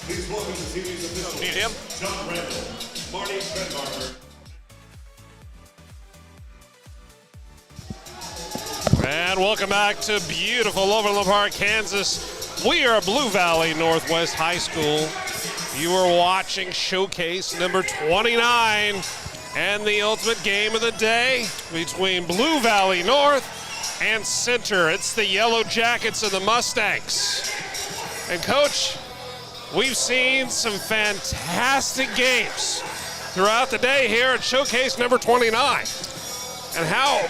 Please welcome the series officials. Need him? John Randall, Marty Bedmarker. And welcome back to beautiful Overland Park, Kansas. We are Blue Valley Northwest High School. You are watching Showcase number 29 and the ultimate game of the day between Blue Valley North and Center. It's the Yellow Jackets and the Mustangs. And Coach, we've seen some fantastic games throughout the day here at Showcase number 29. And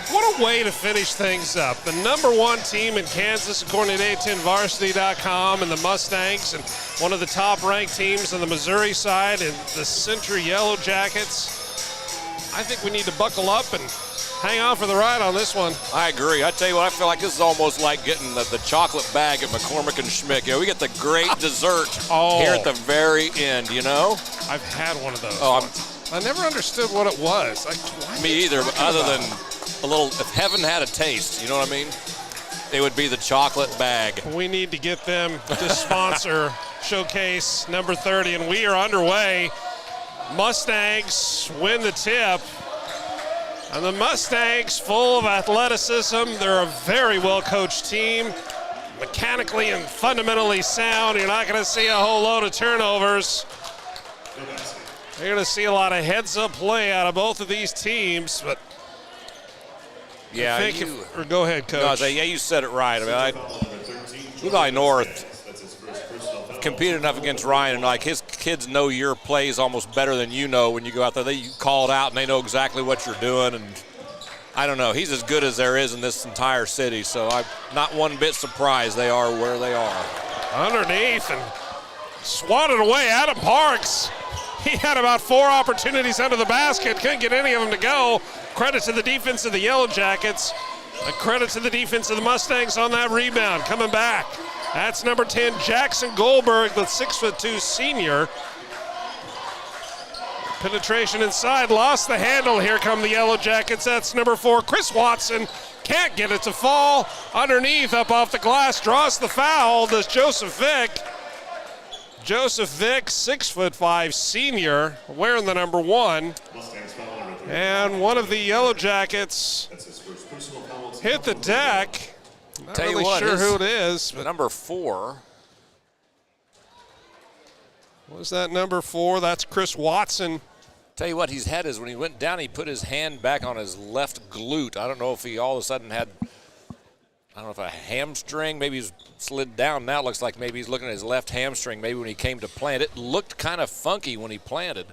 what a way to finish things up. The number one team in Kansas, according to A10Varsity.com, and the Mustangs, and one of the top-ranked teams on the Missouri side, and the Center Yellow Jackets. I think we need to buckle up and hang on for the ride on this one. I agree. I tell you what, I feel like this is almost like getting the chocolate bag at McCormick and Schmick. You know, we get the great dessert here at the very end, you know? I've had one of those. I never understood what it was. Me either, but other than a little, if heaven had a taste, you know what I mean? It would be the chocolate bag. We need to get them to sponsor Showcase number 30, and we are underway. Mustangs win the tip. And the Mustangs, full of athleticism. They're a very well-coached team. Mechanically and fundamentally sound. You're not going to see a whole load of turnovers. You're going to see a lot of heads-up play out of both of these teams. But yeah, go ahead, Coach. No, you said it right. I mean, Blue Valley North competed enough against Ryan, and like his kids know your plays almost better than you know when you go out there. They call it out, and they know exactly what you're doing. And I don't know, he's as good as there is in this entire city. So I'm not one bit surprised they are where they are. Underneath and swatted away, Adam Parks. He had about 4 opportunities under the basket. Couldn't get any of them to go. Credit to the defense of the Yellow Jackets. A credit to the defense of the Mustangs on that rebound. Coming back. That's number 10, Jackson Goldberg, the 6'2" senior. Penetration inside, lost the handle. Here come the Yellow Jackets. That's number 4, Chris Watson. Can't get it to fall. Underneath, up off the glass, draws the foul. Does Joseph Vick. Joseph Vick, 6'5" senior, wearing the number 1. And one of the Yellow Jackets hit the deck. Not really sure who it is. But number 4. Was that number 4? That's Chris Watson. Tell you what, he's had is when he went down, he put his hand back on his left glute. I don't know if he all of a sudden had, a hamstring. Maybe he's slid down. Now it looks like maybe he's looking at his left hamstring. Maybe when he came to plant, it looked kind of funky when he planted.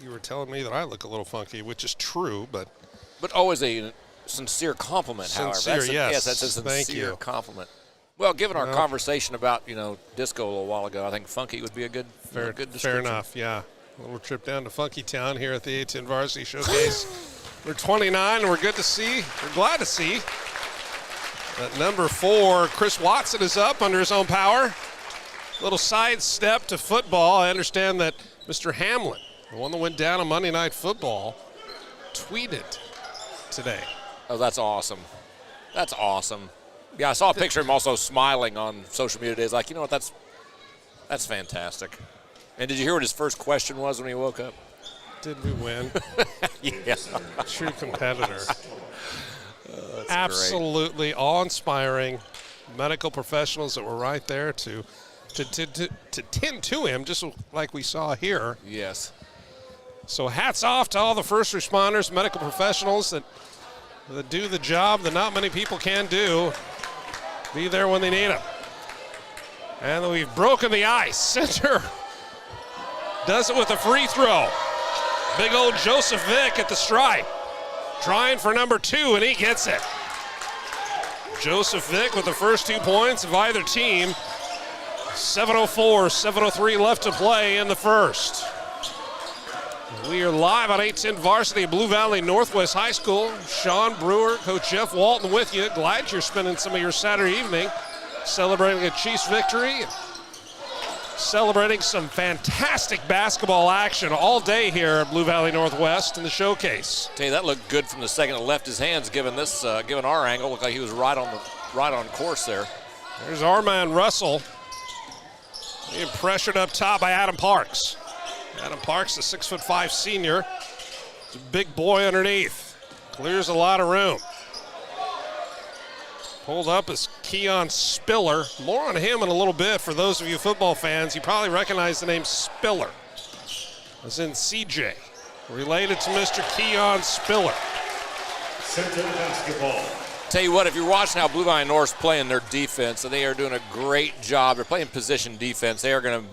You were telling me that I look a little funky, which is true, but always a sincere compliment. However, yes, that's a sincere compliment. Well, given our conversation about disco a little while ago, I think funky would be a good description. Fair enough. Yeah, a little trip down to Funky Town here at the A10 Varsity Showcase. We're 29, and we're glad to see that number 4, Chris Watson, is up under his own power. Little side step to football. I understand that Mr. Hamlin, the one that went down on Monday Night Football, tweeted today. Oh, that's awesome. That's awesome. Yeah, I saw a picture of him also smiling on social media today. It's like, you know what, that's fantastic. And did you hear what his first question was when he woke up? Did we win? Yeah. True competitor. Absolutely awe-inspiring medical professionals that were right there to tend to him, just like we saw here. Yes. So hats off to all the first responders, medical professionals that do the job that not many people can do. Be there when they need them. And we've broken the ice. Center does it with a free throw. Big old Joseph Vick at the stripe. Trying for number 2, and he gets it. Joseph Vick with the first 2 points of either team. 7:04, 7:03 left to play in the first. We are live on A10 Varsity at Blue Valley Northwest High School. Sean Brewer, Coach Jeff Walton with you. Glad you're spending some of your Saturday evening celebrating a Chiefs victory. celebrating some fantastic basketball action all day here at Blue Valley Northwest in the showcase. Tell you, that looked good from the second it left his hands, given our angle. Looked like he was right on course there. There's our man Russell being pressured up top by Adam Parks. Adam Parks, the 6'5" senior. He's a big boy underneath. Clears a lot of room. Pulled up is Keon Spiller. More on him in a little bit. For those of you football fans, you probably recognize the name Spiller, as in CJ, related to Mr. Keon Spiller. Center basketball. Tell you what, if you're watching how Blue Valley North's playing their defense, they are doing a great job. They're playing position defense. They are going to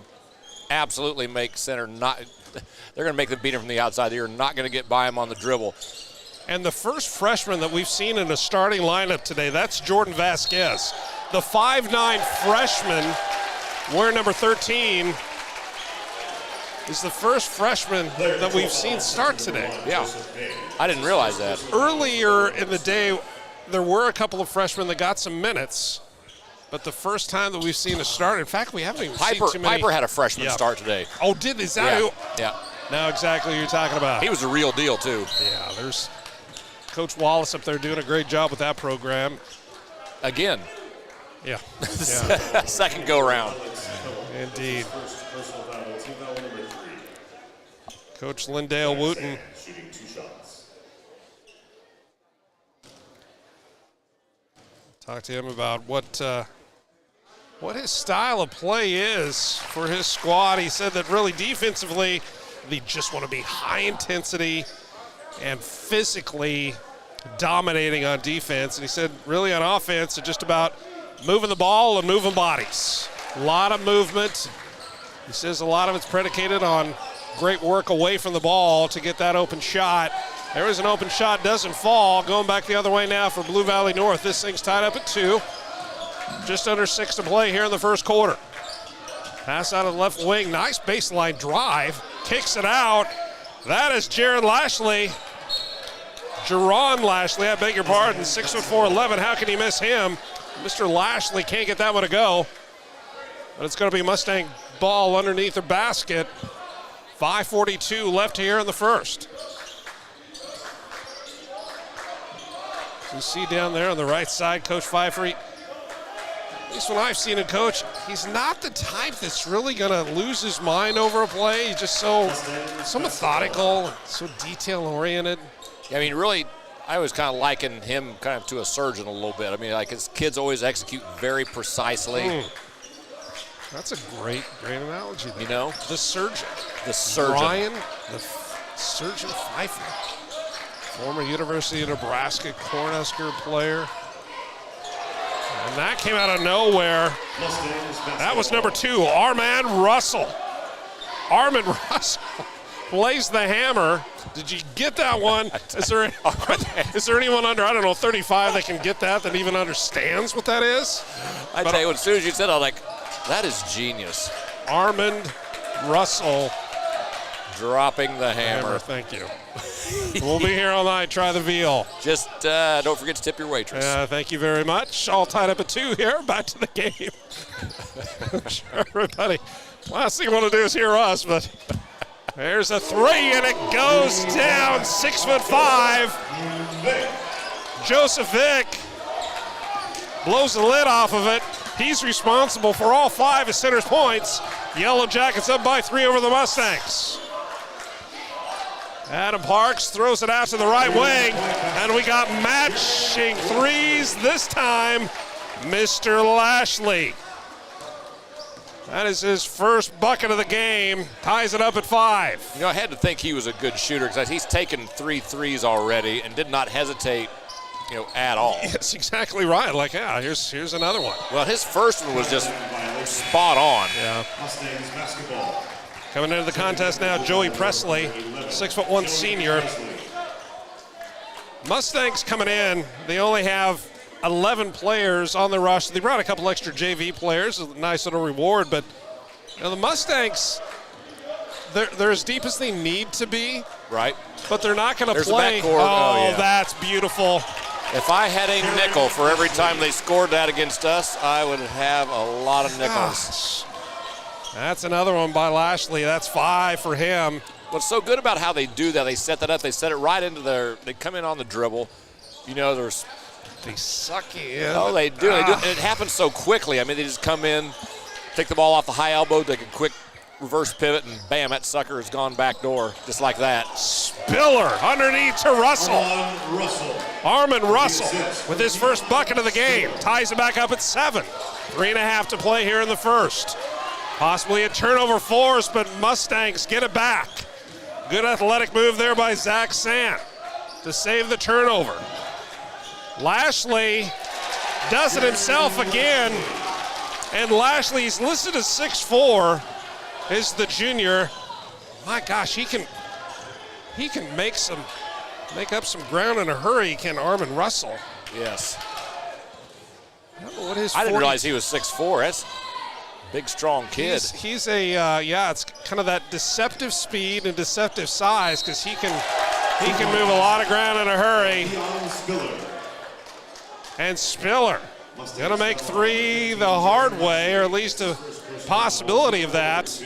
absolutely make center not. They're going to make them beat him from the outside. They are not going to get by him on the dribble. And the first freshman that we've seen in a starting lineup today, that's Jordan Vasquez. The 5'9" freshman, wearing number 13, is the first freshman that we've seen start today. Yeah, I didn't realize that. Earlier in the day, there were a couple of freshmen that got some minutes, but the first time that we've seen a start, in fact, we haven't even seen too many. Piper had a freshman start today. Oh, is that who? Yeah. Now exactly what you're talking about. He was the real deal, too. Yeah, there's Coach Wallace up there doing a great job with that program. Again. Yeah. Second go-around. Indeed. Coach Lindale Wooten. Talk to him about what his style of play is for his squad. He said that really defensively, they just want to be high intensity and physically dominating on defense. And he said really on offense, it's just about moving the ball and moving bodies. A lot of movement. He says a lot of it's predicated on great work away from the ball to get that open shot. There is an open shot, doesn't fall. Going back the other way now for Blue Valley North. This thing's tied up at 2. Just under 6 to play here in the first quarter. Pass out of the left wing. Nice baseline drive. Kicks it out. That is Jaron Lashley. Jerron Lashley, I beg your pardon. 6'4", 11. How can you miss him? Mr. Lashley can't get that one to go. But it's going to be Mustang ball underneath the basket. 5:42 left here in the first. You see down there on the right side, Coach Pfeiffer, at least when I've seen him coach, he's not the type that's really going to lose his mind over a play. He's just so methodical, so detail-oriented. Yeah, I mean, really, I always kind of liken him kind of to a surgeon a little bit. I mean, like his kids always execute very precisely. That's a great analogy there. You know? The surgeon. The surgeon. Brian, the surgeon Pfeiffer. Former University of Nebraska Cornhusker player. And that came out of nowhere. That was number 2, Armand Russell. Armand Russell plays the hammer. Did you get that one? Is there anyone under, 35 that can get that even understands what that is? I tell you, as soon as you said, I was like, that is genius. Armand Russell. Dropping the hammer. Thank you. We'll be here all night. Try the veal. Just don't forget to tip your waitress. Thank you very much. All tied up at 2 here. Back to the game. I'm sure everybody, last thing you want to do is hear us, but there's a 3, and it goes down. 6'5". Joseph Vick blows the lid off of it. He's responsible for all 5 of Center's points. Yellow Jackets up by 3 over the Mustangs. Adam Parks throws it out to the right wing, and we got matching threes this time. Mr. Lashley. That is his first bucket of the game. Ties it up at 5. You know, I had to think he was a good shooter because he's taken 3 threes already and did not hesitate, at all. That's exactly right. Like, here's another one. Well, his first one was just spot on. Yeah. Coming into the contest now, Joey Presley, 6'1" senior. Mustangs coming in, they only have 11 players on the roster. They brought a couple extra JV players, a nice little reward, but the Mustangs, they're as deep as they need to be. Right. But they're not going to play. Oh, yeah. That's beautiful. If I had a nickel for every time they scored that against us, I would have a lot of nickels. That's another one by Lashley. That's 5 for him. What's so good about how they do that, they set that up, they set it right into they come in on the dribble. You know, They suck you in. Oh, they do. And it happens so quickly. I mean, they just come in, take the ball off the high elbow, take a quick reverse pivot, and bam, that sucker has gone back door, just like that. Spiller underneath to Russell. Armin Russell with his first bucket of the game. Ties it back up at 7. 3.5 to play here in the first. Possibly a turnover force, but Mustangs get it back. Good athletic move there by Zach Sand to save the turnover. Lashley does it himself again, and Lashley's listed as 6'4", is the junior. My gosh, he can make up some ground in a hurry, can Armin Russell. Yes. I don't know what his I didn't realize he was 6'4". That's a big, strong kid. He's it's kind of that deceptive speed and deceptive size, because he can move a lot of ground in a hurry. And Spiller gonna make 3 the hard way, or at least a possibility of that.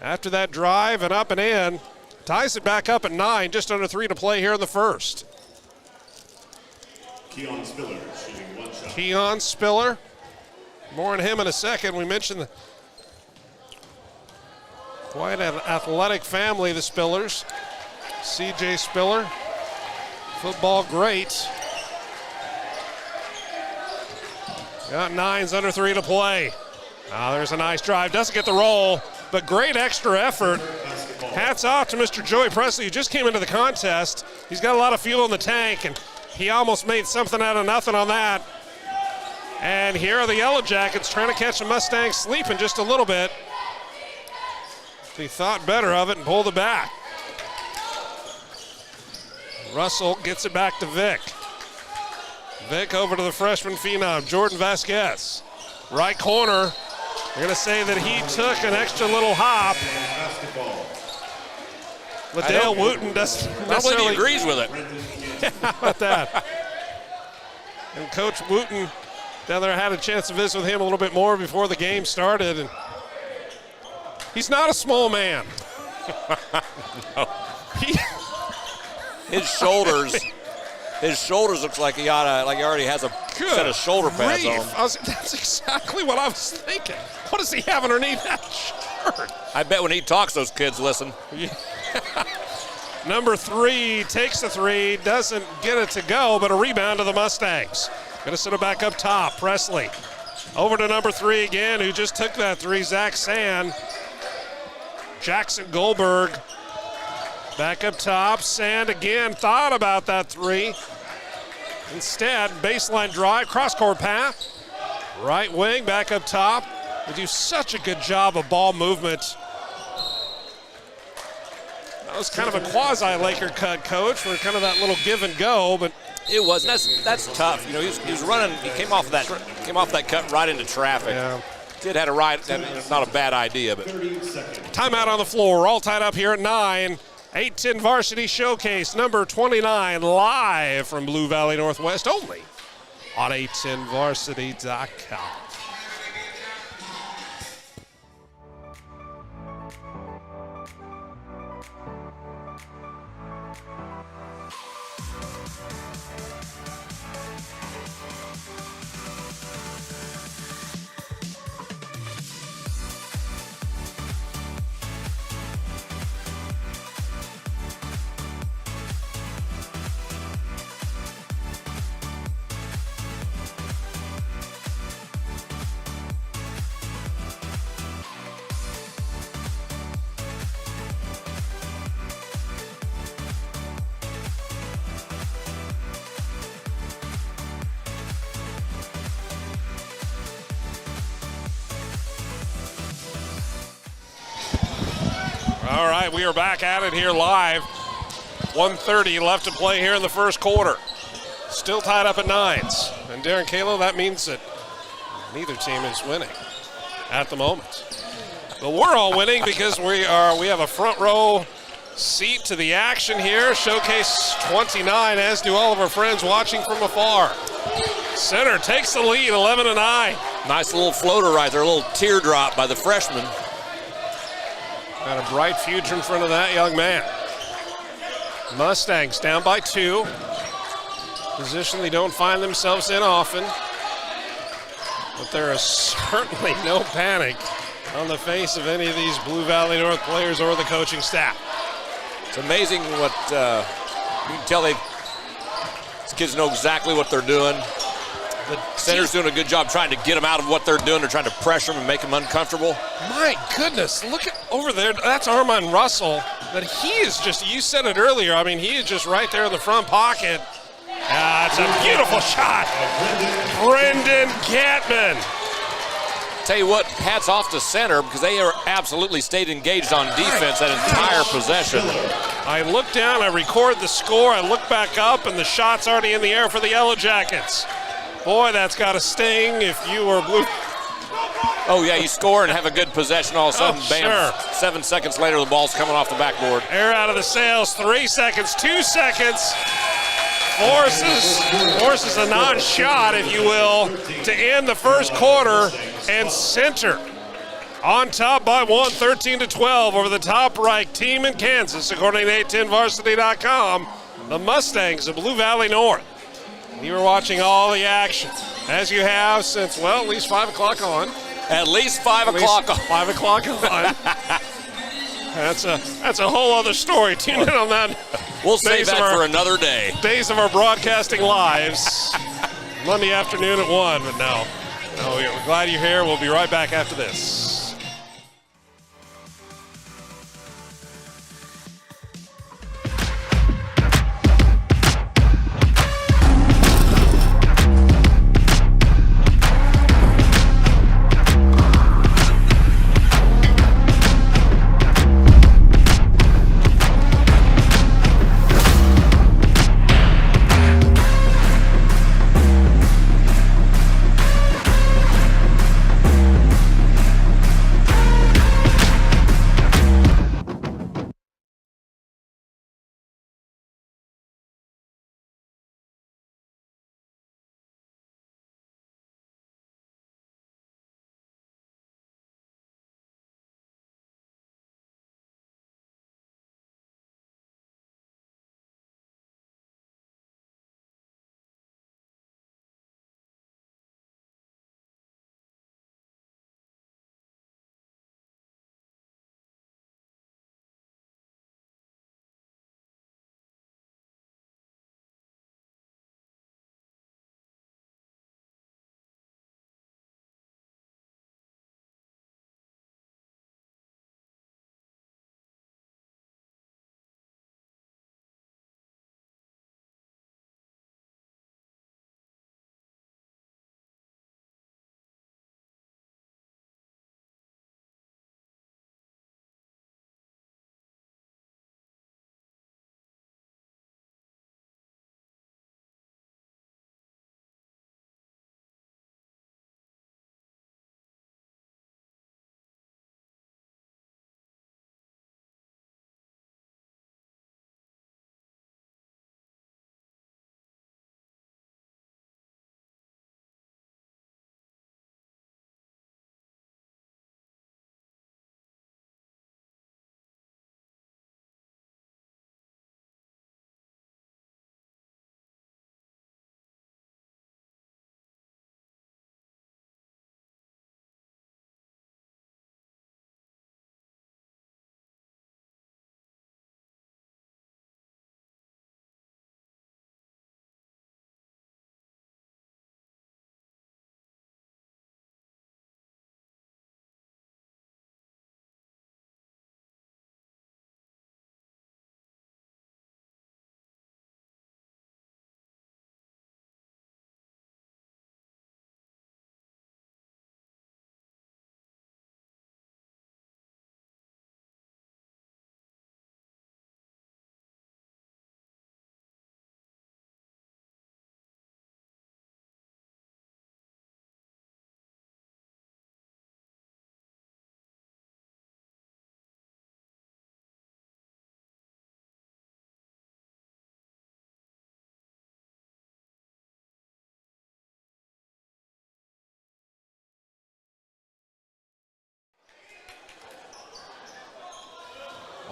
After that drive and up and in, ties it back up at 9, just under 3 to play here in the first. Keon Spiller shooting 1 shot. Keon Spiller, more on him in a second. We mentioned quite an athletic family, the Spillers. CJ Spiller, football great. Got 9s under 3 to play. There's a nice drive. Doesn't get the roll, but great extra effort. Hats off to Mr. Joey Presley, who just came into the contest. He's got a lot of fuel in the tank, and he almost made something out of nothing on that. And here are the Yellow Jackets trying to catch the Mustangs sleeping just a little bit. He thought better of it and pulled it back. Russell gets it back to Vic. Vic over to the freshman phenom, Jordan Vasquez. Right corner. They're going to say that he took an extra little hop. Liddell Wooten doesn't necessarily... he agrees with it. How about that? And Coach Wooten down there had a chance to visit with him a little bit more before the game started. And he's not a small man. No. His shoulders looks like he already has a set of shoulder pads on. That's exactly what I was thinking. What does he have underneath that shirt? I bet when he talks, those kids listen. Yeah. Number 3 takes the 3, doesn't get it to go, but a rebound to the Mustangs. Gonna sit it back up top, Presley. Over to number 3 again, who just took that 3, Zach Sand. Jackson Goldberg back up top. Sand again thought about that 3. Instead, baseline drive, cross-court path. Right wing, back up top. They do such a good job of ball movement. That was kind of a quasi-Laker cut, Coach, for kind of that little give and go, but it was. That's tough. You know, he was running. He came off that cut right into traffic. Yeah. Kid had a right. It's not a bad idea, but timeout on the floor. We're all tied up here at 9. 8-10 Varsity Showcase number 29, live from Blue Valley Northwest, only on 810varsity.com. All right, we are back at it here live. 1:30 left to play here in the first quarter. Still tied up at 9s. And Darren Kalo, that means that neither team is winning at the moment. But we're all winning because we have a front row seat to the action here. Showcase 29, as do all of our friends watching from afar. Center takes the lead, 11-9. Nice little floater right there, a little teardrop by the freshman. Got a bright future in front of that young man. Mustangs down by 2. Position they don't find themselves in often. But there is certainly no panic on the face of any of these Blue Valley North players or the coaching staff. It's amazing what you can tell these kids know exactly what they're doing. The center's doing a good job trying to get them out of what they're doing. They're trying to pressure them and make them uncomfortable. My goodness, look at over there. That's Armand Russell. That he is just, you said it earlier, I mean, he is just right there in the front pocket. It's a beautiful shot. Brendan Gatman. Tell you what, hats off to center because they are absolutely stayed engaged on defense that entire possession. I look down, I record the score, I look back up, and the shot's already in the air for the Yellow Jackets. Boy, that's got to sting if you were Blue. Oh, yeah, you score and have a good possession. All of a sudden, bam, sure. 7 seconds later, the ball's coming off the backboard. Air out of the sails, 3 seconds, 2 seconds. Forces a non-shot, if you will, to end the first quarter, and center on top by 1, 13-12 over the top-ranked team in Kansas, according to 810varsity.com, the Mustangs of Blue Valley North. You were watching all the action, as you have since, well, at least 5 o'clock on. At least 5 o'clock on. 5 o'clock on. That's a whole other story. Tune in on that. We'll save that for another day. Days of our broadcasting lives. Monday afternoon at 1, but no, we're glad you're here. We'll be right back after this.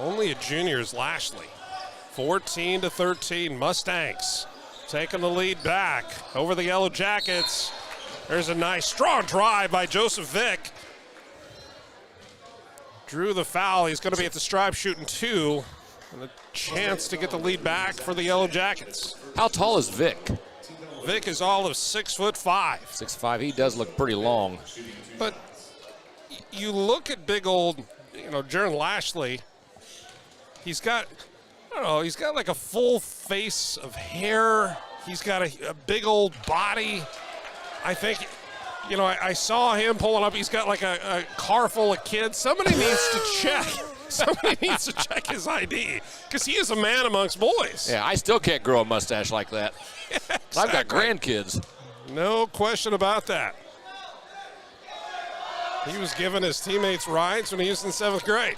Only a junior is Lashley. 14-13, Mustangs taking the lead back over the Yellow Jackets. There's a nice strong drive by Joseph Vick. Drew the foul. He's going to be at the stripe shooting 2. And a chance to get the lead back for the Yellow Jackets. How tall is Vic? Vic is all of 6'5". 6'5". He does look pretty long. But you look at big old, Jaron Lashley. He's got like a full face of hair. He's got a big old body. I think, I saw him pulling up. He's got like a car full of kids. Somebody needs to check. Somebody needs to check his ID because he is a man amongst boys. Yeah, I still can't grow a mustache like that. Yeah, exactly. I've got grandkids. No question about that. He was giving his teammates rides when he was in 7th grade.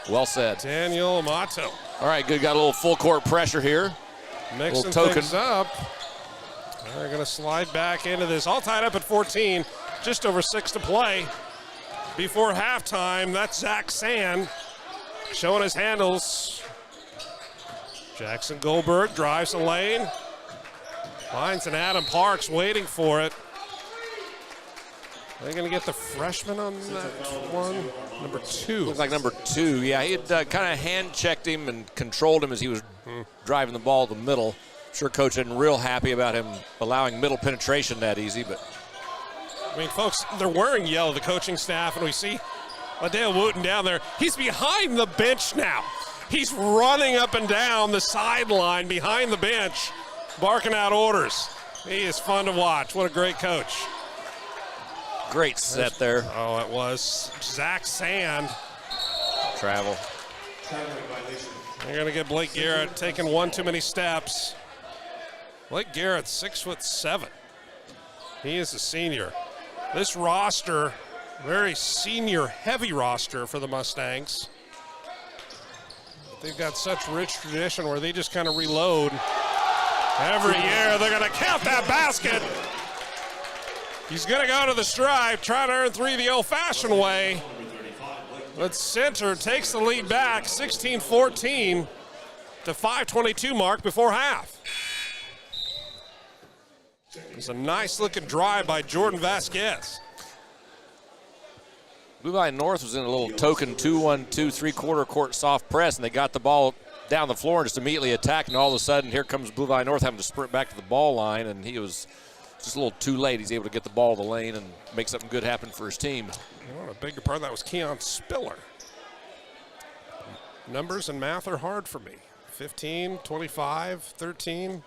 Well said. Daniel Amato. All right, good. Got a little full court pressure here. Mixing things up. They're going to slide back into this. All tied up at 14. Just over 6 to play. Before halftime, that's Zach Sand showing his handles. Jackson Goldberg drives the lane. Finds an Adam Parks waiting for it. Are they going to get the freshman on that one? Number 2. Looks like number 2. Yeah, he had kind of hand-checked him and controlled him as he was driving the ball to the middle. Sure, Coach isn't real happy about him allowing middle penetration that easy, but... I mean, folks, they're wearing yellow, the coaching staff, and we see Adele Wooten down there. He's behind the bench now. He's running up and down the sideline behind the bench, barking out orders. He is fun to watch. What a great coach. Great set there. Oh, it was. Zach Sand. Travel. They're going to get Blake Garrett taking one too many steps. Blake Garrett, 6'7". He is a senior. This roster, very senior-heavy roster for the Mustangs. They've got such rich tradition where they just kind of reload. Every year they're going to count that basket. He's going to go to the stripe, trying to earn 3 the old-fashioned way. But Center takes the lead back, 16-14 to 5:22 mark before half. It's a nice-looking drive by Jordan Vasquez. Blue Valley North was in a little token 2-1-2 3-quarter court soft press, and they got the ball down the floor and just immediately attacked, and all of a sudden here comes Blue Valley North having to sprint back to the ball line, and he was just a little too late. He's able to get the ball to the lane and make something good happen for his team. A bigger part of that was Keon Spiller. Numbers and math are hard for me. 15, 25, 13.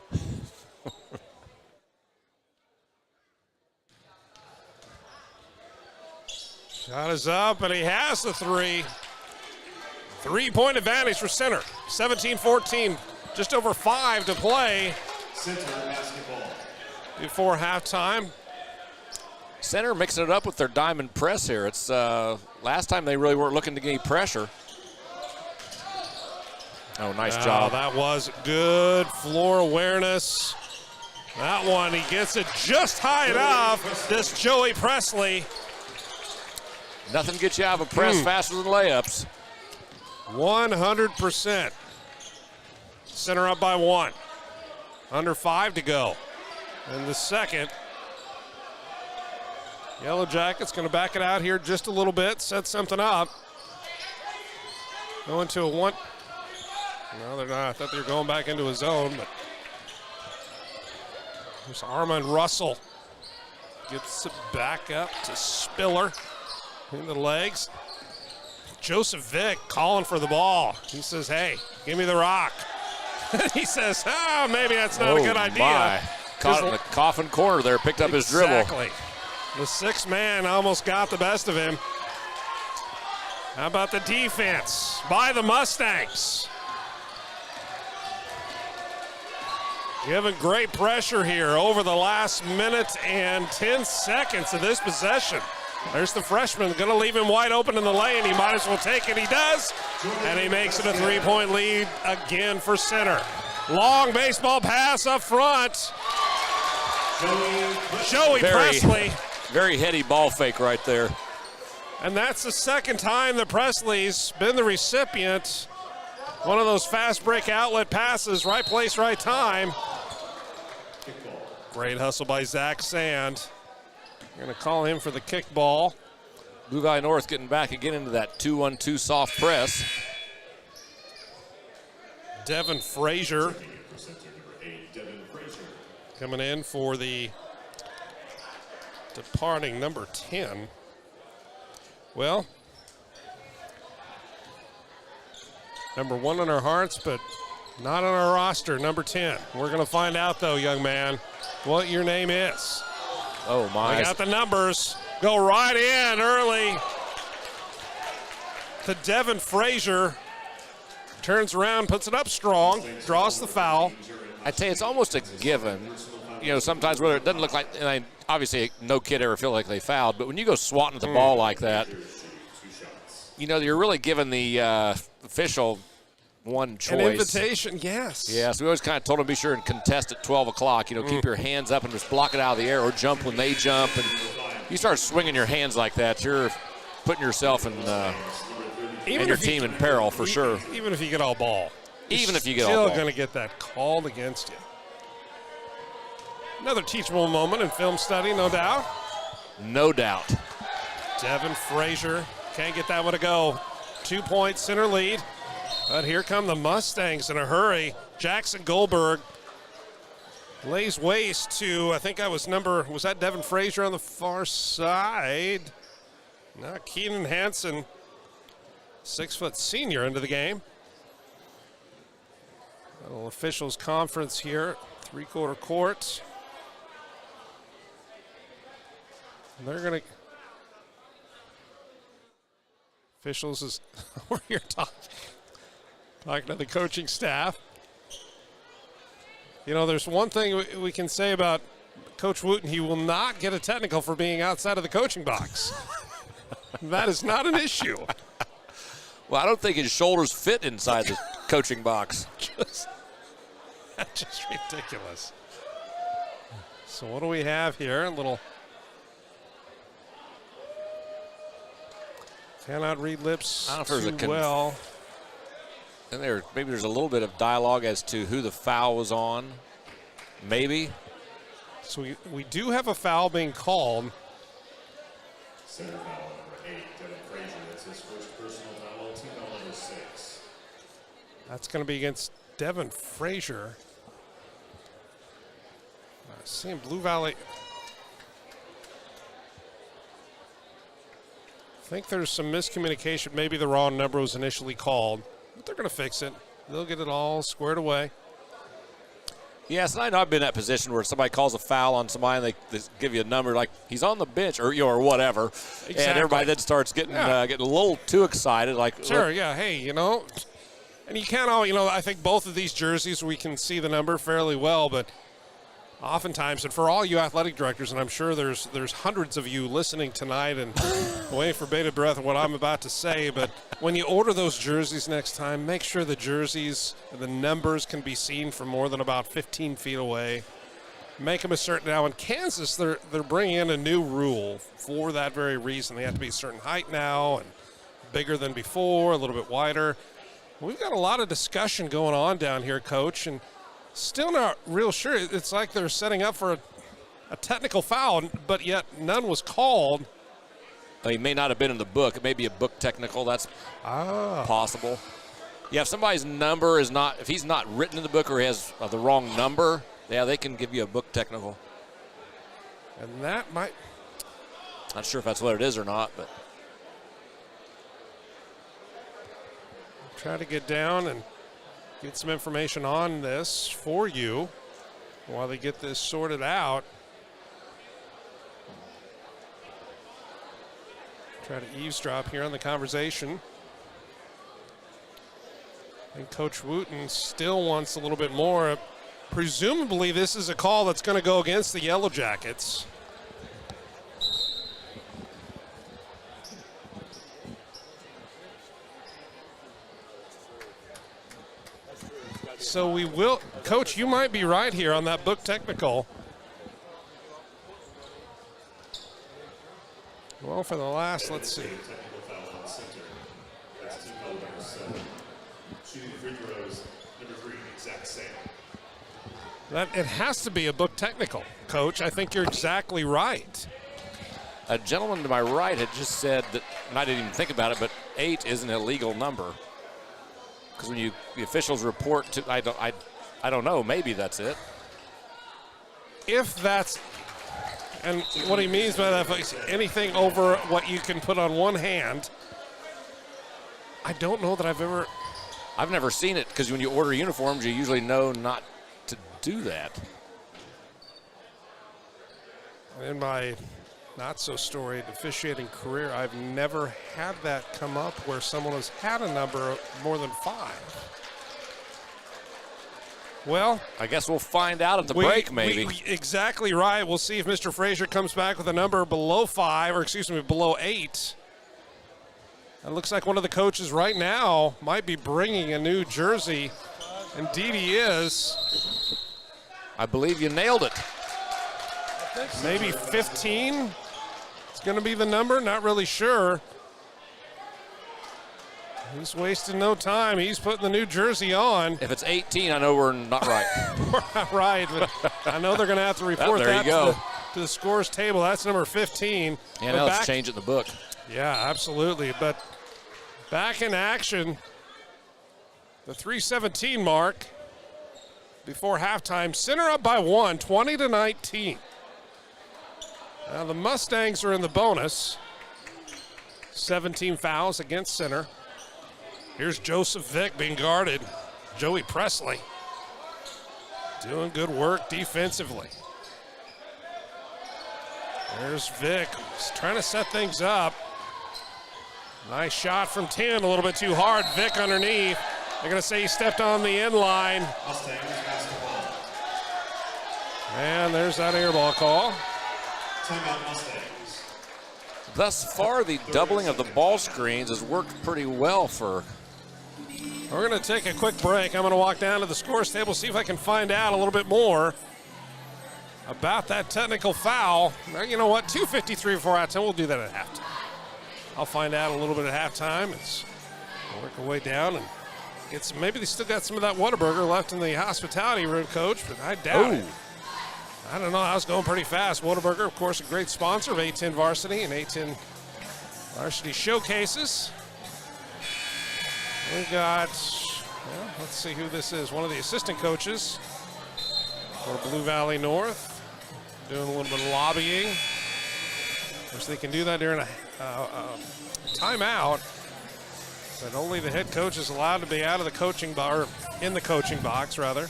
Shot is up, and he has the 3. 3-point advantage for Center. 17-14, just over 5 to play. Center basketball. Before halftime. Center mixing it up with their diamond press here. It's last time they really weren't looking to get any pressure. Oh, nice job. That was good floor awareness. That one, he gets it just high enough. This Joey Presley. Nothing gets you out of a press faster than layups. 100%. Center up by 1. Under 5 to go. And the second. Yellow Jackets going to back it out here just a little bit, set something up. Going to a 1. No, they're not. I thought they were going back into a zone, but there's Armand Russell. Gets it back up to Spiller. In the legs. Joseph Vick calling for the ball. He says, hey, give me the rock. He says, maybe that's not a good idea. My. Caught in the coffin corner there, picked up his dribble. Exactly. The 6th man almost got the best of him. How about the defense by the Mustangs? Giving great pressure here over the last minute and 10 seconds of this possession. There's the freshman, going to leave him wide open in the lane. He might as well take it. He does, and he makes it a 3-point lead again for Center. Long baseball pass up front. Joey Presley. Very heady ball fake right there. And that's the second time that Presley's been the recipient. One of those fast break outlet passes, right place, right time. Great hustle by Zach Sand. We're going to call him for the kickball. Blue Valley North getting back again into that 2-1-2 soft press. Devin Frazier coming in for the departing number 10. Well, number 1 on our hearts, but not on our roster, number 10. We're going to find out, though, young man, what your name is. Oh, my. We got the numbers. Go right in early to Devin Frazier. Turns around, puts it up strong, draws the foul. I tell you, it's almost a given. You know, sometimes whether it doesn't look like, and obviously no kid ever feel like they fouled, but when you go swatting at the ball like that, you know, you're really giving the official one choice. An invitation, yes. Yeah, so we always kind of told them be sure and contest at 12 o'clock. You know, keep your hands up and just block it out of the air or jump when they jump. And you start swinging your hands like that, you're putting yourself in and your team in peril for sure. Even if you get all ball. Even if you get all ball. Still going to get that called against you. Another teachable moment in film study, no doubt. No doubt. Devin Frazier can't get that one to go. 2-point center lead. But here come the Mustangs in a hurry. Jackson Goldberg lays waste to, I think was that Devin Frazier on the far side? No, Keenan Hansen, 6-foot senior into the game. A little officials conference here, three-quarter court. They're going to, officials is over here talking to the coaching staff. You know, there's one thing we can say about Coach Wooten. He will not get a technical for being outside of the coaching box. That is not an issue. Well, I don't think his shoulders fit inside the coaching box. That's just ridiculous. So what do we have here? A little. Cannot read lips too well. And maybe there's a little bit of dialogue as to who the foul was on. Maybe. So we do have a foul being called. Center foul number 8, Devin Frazier. That's his first personal foul, team foul number 6. That's going to be against Devin Frazier. Seeing Blue Valley. I think there's some miscommunication. Maybe the wrong number was initially called, but they're going to fix it. They'll get it all squared away. Yes, and I know I've been in that position where somebody calls a foul on somebody and they give you a number like he's on the bench or or whatever, exactly. And everybody then starts getting getting a little too excited. Like, sure, yeah, hey, you know, and you can't all, I think both of these jerseys we can see the number fairly well, but oftentimes, and for all you athletic directors, and I'm sure there's hundreds of you listening tonight and waiting for bated breath of what I'm about to say, but when you order those jerseys next time, make sure the jerseys and the numbers can be seen from more than about 15 feet away. Make them a certain. Now in Kansas, they're bringing in a new rule for that very reason. They have to be a certain height now and bigger than before, a little bit wider. We've got a lot of discussion going on down here, Coach, and still not real sure. It's like they're setting up for a technical foul, but yet none was called. He may not have been in the book. It may be a book technical. That's possible. Yeah, if somebody's number is not, if he's not written in the book or he has the wrong number, yeah, they can give you a book technical. And that might. Not sure if that's what it is or not, but. Try to get down and get some information on this for you while they get this sorted out. Try to eavesdrop here on the conversation. And Coach Wooten still wants a little bit more. Presumably this is a call that's going to go against the Yellow Jackets. So we will, Coach, you might be right here on that book technical. Well, for the last, let's see. Technical foul on center. That's team foul number 7. Shooting free throws, number 3, exact same. It has to be a book technical, Coach. I think you're exactly right. A gentleman to my right had just said that, and I didn't even think about it, but 8 is an illegal number. Because when the officials report to, I don't know, maybe that's it. If that's, and what he means by that is anything over what you can put on one hand, I don't know that I've never seen it, because when you order uniforms, you usually know not to do that. In my not so storied officiating career, I've never had that come up where someone has had a number more than 5. Well, I guess we'll find out at the break, maybe. Exactly right. We'll see if Mr. Frazier comes back with a number below 5, or excuse me, below 8. It looks like one of the coaches right now might be bringing a new jersey. Indeed he is. I believe you nailed it. Maybe 15? It's going to be the number, not really sure. He's wasting no time. He's putting the new jersey on. If it's 18, I know we're not right. We're not right, but I know they're going to have to report that to the scores table. That's number 15. Yeah, now let's change it in the book. Yeah, absolutely. But back in action, the 3:17 mark before halftime. Center up by 1, 20-19. Now the Mustangs are in the bonus. 17 fouls against Center. Here's Joseph Vick being guarded. Joey Presley doing good work defensively. There's Vick. He's trying to set things up. Nice shot from 10, a little bit too hard. Vick underneath. They're going to say he stepped on the end line. Mustangs basketball. And there's that air ball call. Timeout Mustangs. Thus far, the doubling of the ball screens has worked pretty well for. We're going to take a quick break. I'm going to walk down to the scores table, see if I can find out a little bit more about that technical foul. Now, you know what? 2:53 before halftime. We'll do that at halftime. I'll find out a little bit at halftime. We'll work our way down and get some. Maybe they still got some of that Whataburger left in the hospitality room, Coach, but I doubt it. I don't know. I was going pretty fast. Whataburger, of course, a great sponsor of A10 Varsity and A10 Varsity Showcases. We got, well, let's see who this is. One of the assistant coaches for Blue Valley North, doing a little bit of lobbying. Of course, they can do that during a timeout, but only the head coach is allowed to be out of the coaching bar, in the coaching box, rather.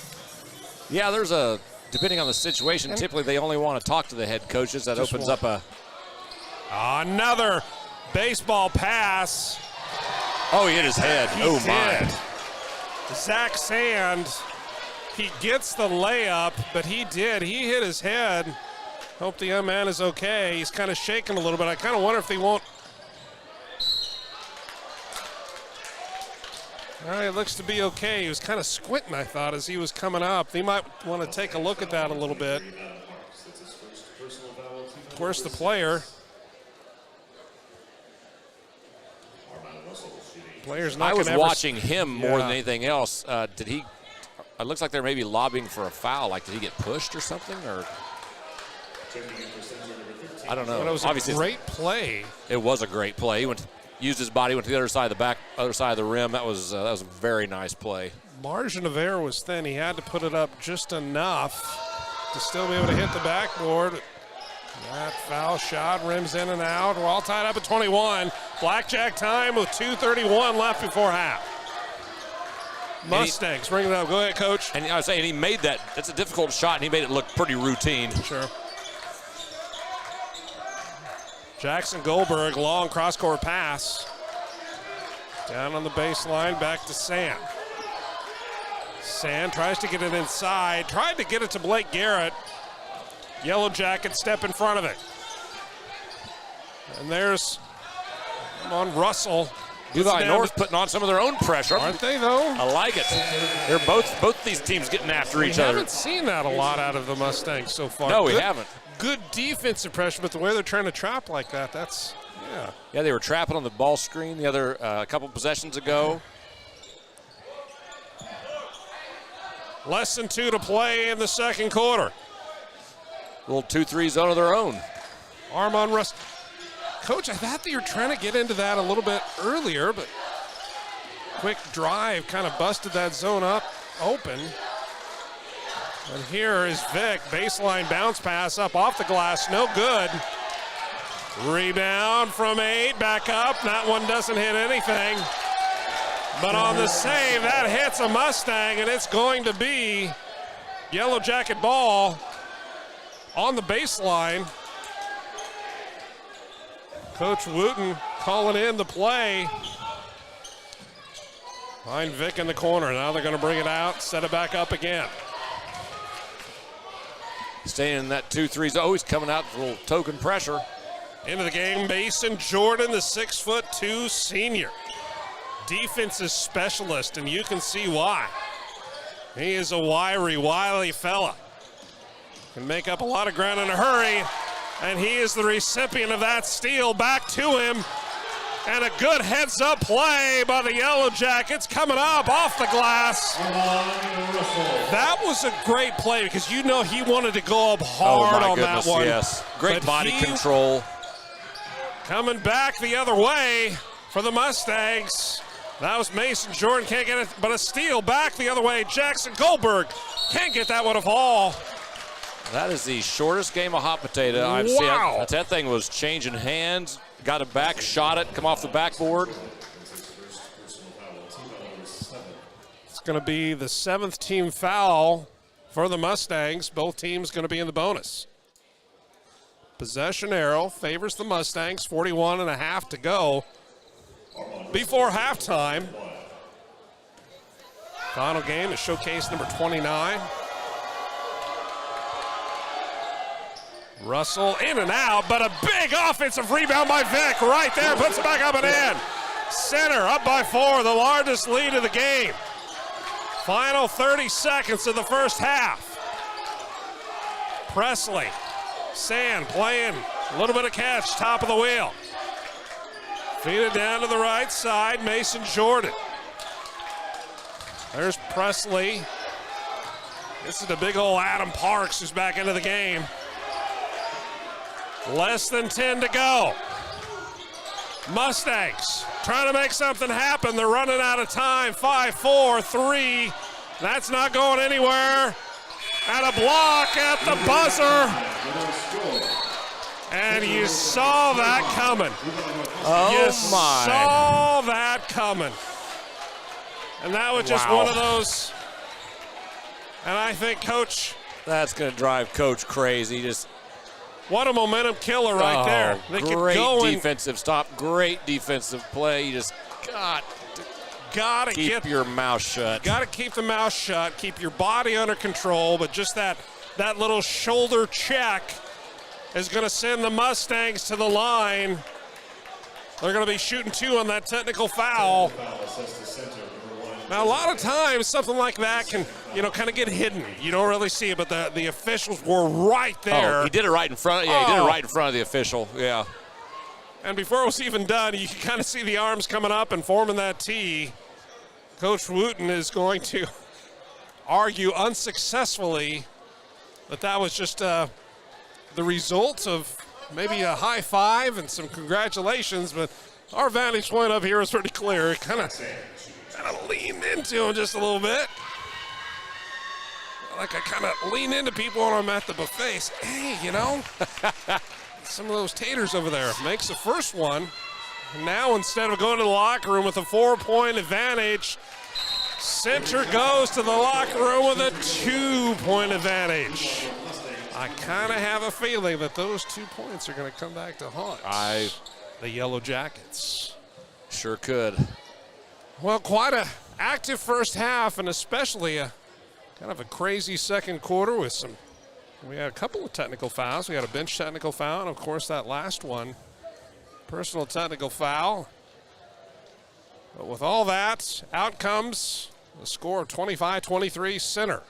Yeah, there's a, depending on the situation, typically they only want to talk to the head coaches. That opens up a. Another baseball pass. Oh, he hit his head. Oh, my. Zach Sand, he gets the layup, but he did. He hit his head. Hope the young man is okay. He's kind of shaking a little bit. I kind of wonder if they won't. All right, it looks to be okay. He was kind of squinting, I thought, as he was coming up. They might want to take a look at that a little bit. Of course, the player. Player's not. I was watching him more than anything else. Did he? It looks like they're maybe lobbying for a foul. Like, did he get pushed or something? Or I don't know. But it was obviously, a great play. It was a great play. He used his body, went to the other side of the other side of the rim. That was a very nice play. Margin of error was thin. He had to put it up just enough to still be able to hit the backboard. That foul shot rims in and out. We're all tied up at 21. Blackjack time with 2:31 left before half. Mustangs bring it up. Go ahead, Coach. And I was saying, he made that. That's a difficult shot, and he made it look pretty routine. Sure. Jackson Goldberg, long cross-court pass. Down on the baseline, back to Sand. Sand tries to get it inside. Tried to get it to Blake Garrett. Yellow Jacket step in front of it. And there's on Russell. Blue Valley North putting on some of their own pressure. Aren't they, though? I like it. They're both these teams getting after each other. We haven't seen that a lot out of the Mustangs so far. No, we haven't. Good defensive pressure, but the way they're trying to trap like that, that's Yeah, they were trapping on the ball screen the other couple possessions ago. Less than 2 to play in the second quarter. Little 2-3 zone of their own. Armand Russ. Coach, I thought that you were trying to get into that a little bit earlier, but quick drive kind of busted that zone up open. And here is Vic, baseline bounce pass up off the glass, no good. Rebound from 8, back up. That one doesn't hit anything. But on the save, that hits a Mustang, and it's going to be Yellow Jacket ball on the baseline. Coach Wooten calling in the play. Find Vic in the corner. Now they're going to bring it out, set it back up again. Staying in that 2-3 zone. Always coming out with a little token pressure. Into the game, Mason Jordan, the 6'2" senior. Defensive specialist, and you can see why. He is a wiry, wily fella. Can make up a lot of ground in a hurry, and he is the recipient of that steal. Back to him, and a good heads-up play by the Yellow Jackets coming up off the glass. That was a great play because you know he wanted to go up hard on that one. Yes, great body control. Coming back the other way for the Mustangs. That was Mason Jordan, can't get it, but a steal back the other way. Jackson Goldberg can't get that one to fall. That is the shortest game of hot potato I've seen. That thing was changing hands, got it back, shot it, come off the backboard. It's going to be the 7th team foul for the Mustangs. Both teams going to be in the bonus. Possession arrow favors the Mustangs, 41.5 to go before halftime. Final game is showcase number 29. Russell in and out, but a big offensive rebound by Vic right there, puts it back up and in. Center up by 4, the largest lead of the game. Final 30 seconds of the first half. Presley, Sand playing a little bit of catch, top of the wheel. Feed it down to the right side, Mason Jordan. There's Presley. This is the big old Adam Parks who's back into the game. Less than 10 to go. Mustangs trying to make something happen. They're running out of time. 5, 4, 3. That's not going anywhere. And a block at the buzzer. And you saw that coming. Oh, you my. Saw that coming. And that was just one of those. And I think Coach. That's going to drive Coach crazy. Just what a momentum killer right there. They great keep defensive stop, great defensive play. You just gotta keep your mouth shut. Got to keep the mouth shut, keep your body under control, but just that little shoulder check is going to send the Mustangs to the line. They're going to be shooting 2 on that technical foul. Now, a lot of times, something like that can, kind of get hidden. You don't really see it, but the officials were right there. Oh, he did it right in front. Yeah, he did it right in front of the official. Yeah. And before it was even done, you can kind of see the arms coming up and forming that T. Coach Wooten is going to argue unsuccessfully that was just the result of maybe a high five and some congratulations, but our vantage point up here is pretty clear. It kind of leaned into him just a little bit. Like I kind of lean into people when I'm at the buffet. Say, hey, some of those taters over there. Makes the first one. Now instead of going to the locker room with a 4-point advantage, Center goes to the locker room with a 2-point advantage. I kind of have a feeling that those 2 points are going to come back to haunt the Yellow Jackets. Sure could. Well, quite an active first half, and especially a kind of a crazy second quarter with we had a couple of technical fouls. We had a bench technical foul, and of course that last one, personal technical foul. But with all that, out comes the score of 25-23 Center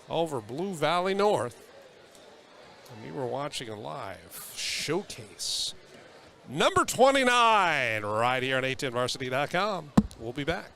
over Blue Valley North. And you were watching a live showcase number 29, right here on 810varsity.com. We'll be back.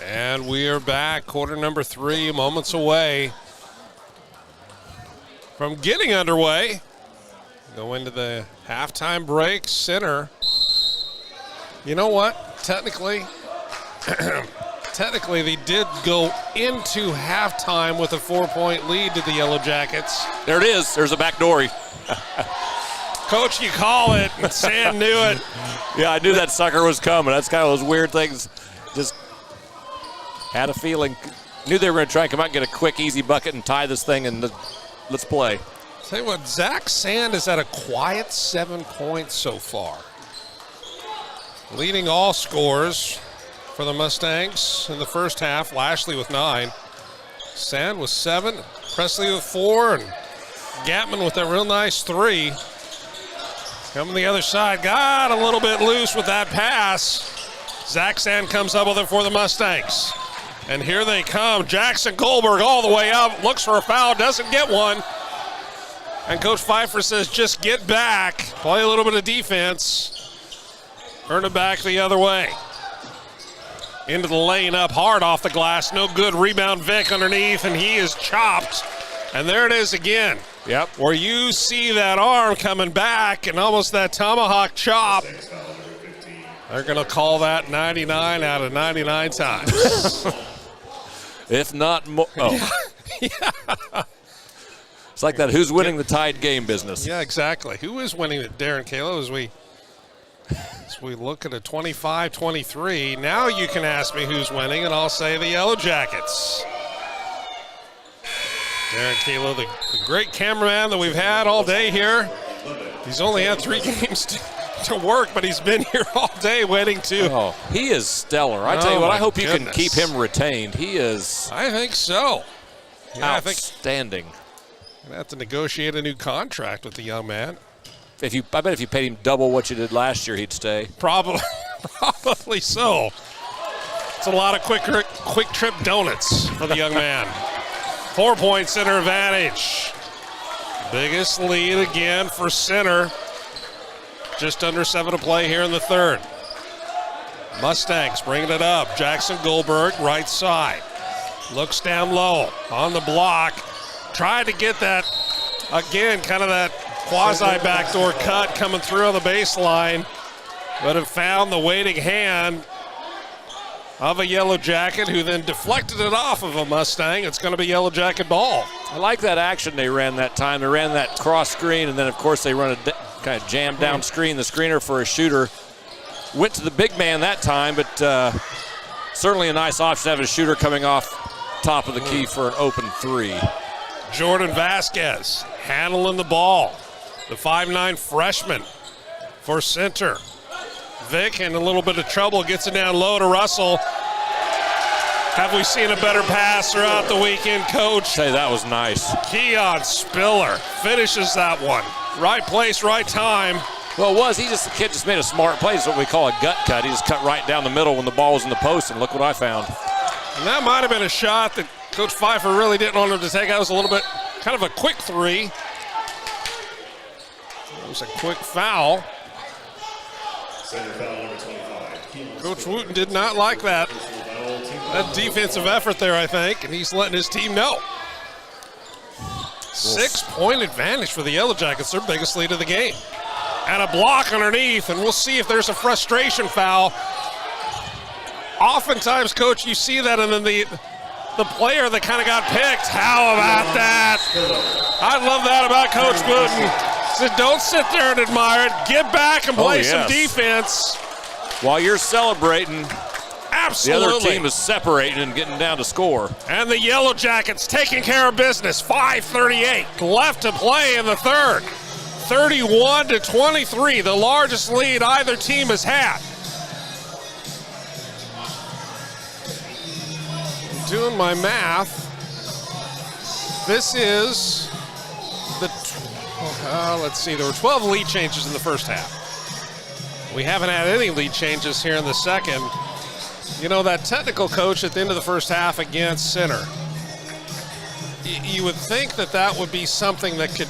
And we are back, quarter number 3, moments away from getting underway. Go into the halftime break. Center. You know what? Technically, they did go into halftime with a 4-point lead to the Yellow Jackets. There it is. There's a back door. Coach, you call it. Sand knew it. Yeah, I knew that sucker was coming. That's kind of those weird things. Just had a feeling. Knew they were going to try and come out and get a quick, easy bucket and tie this thing, and let's play. Tell you what, Zach Sand is at a quiet 7 points so far. Leading all scores for the Mustangs in the first half. Lashley with 9. Sand with 7. Presley with 4. And Gatman with a real nice 3. Coming the other side. Got a little bit loose with that pass. Zach Sand comes up with it for the Mustangs. And here they come. Jackson Goldberg all the way up. Looks for a foul. Doesn't get one. And Coach Pfeiffer says, just get back. Play a little bit of defense. Turn it back the other way. Into the lane up hard off the glass. No good. Rebound Vic underneath, and he is chopped. And there it is again. Yep. Where you see that arm coming back and almost that tomahawk chop. They're going to call that 99 out of 99 times. If not more. Oh. Yeah. It's like that who's winning the tied game business. Yeah, exactly. Who is winning it, Darren Kalo, as we look at a 25-23. Now you can ask me who's winning, and I'll say the Yellow Jackets. Darren Kalo, the great cameraman that we've had all day here. He's only had 3 games to work, but he's been here all day waiting to. Oh, he is stellar. I tell you what, I hope you can keep him retained. He is. I think so. Yeah, outstanding. I'm going to have to negotiate a new contract with the young man. I bet if you paid him double what you did last year, he'd stay. Probably so. It's a lot of quick trip donuts for the young man. 4-point Center advantage. Biggest lead again for Center. Just under 7 to play here in the third. Mustangs bringing it up. Jackson Goldberg, right side. Looks down low on the block. Tried to get that, again, kind of that quasi-backdoor cut coming through on the baseline, but have found the waiting hand of a Yellow Jacket, who then deflected it off of a Mustang. It's going to be Yellow Jacket ball. I like that action they ran that time. They ran that cross screen, and then, of course, they run a kind of jam down screen. The screener for a shooter went to the big man that time, but certainly a nice option to have a shooter coming off top of the key for an open 3. Jordan Vasquez handling the ball. The 5'9" freshman for Center. Vic in a little bit of trouble, gets it down low to Russell. Have we seen a better pass throughout the weekend, Coach? Say that was nice. Keon Spiller finishes that one. Right place, right time. Well, the kid just made a smart play. It's what we call a gut cut. He just cut right down the middle when the ball was in the post, and look what I found. And that might have been a shot that Coach Pfeiffer really didn't want him to take. That was a little bit, kind of a quick 3. It was a quick foul. Coach Wooten did not like that defensive effort there, I think, and he's letting his team know. 6-point advantage for the Yellow Jackets, their biggest lead of the game. And a block underneath, and we'll see if there's a frustration foul. Oftentimes, Coach, you see that, and then the player that kind of got picked. How about that? I love that about Coach Wooten. Said, don't sit there and admire it. Get back and play some defense. While you're celebrating, absolutely, the other team is separating and getting down to score. And the Yellow Jackets taking care of business. 5:38 left to play in the third. 31-23, the largest lead either team has had. Doing my math, this is the, let's see, there were 12 lead changes in the first half. We haven't had any lead changes here in the second. You know, that technical coach at the end of the first half against Center, you would think that would be something that could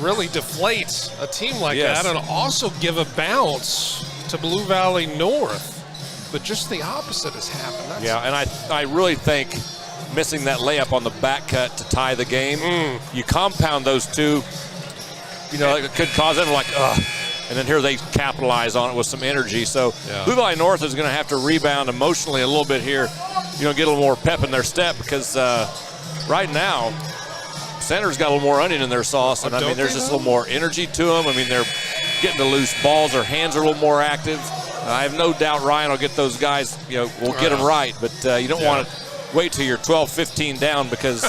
really deflate a team like that and also give a bounce to Blue Valley North. but just the opposite has happened. Yeah, and I really think missing that layup on the back cut to tie the game, you compound those two, it could cause them like, ugh. And then here they capitalize on it with some energy. So Blue Valley North is going to have to rebound emotionally a little bit here, get a little more pep in their step because right now, Center's got a little more onion in their sauce. And, there's just a little more energy to them. They're getting the loose balls. Their hands are a little more active. I have no doubt Ryan will get those guys, will get them right. But you don't want to wait till you're 12-15 down because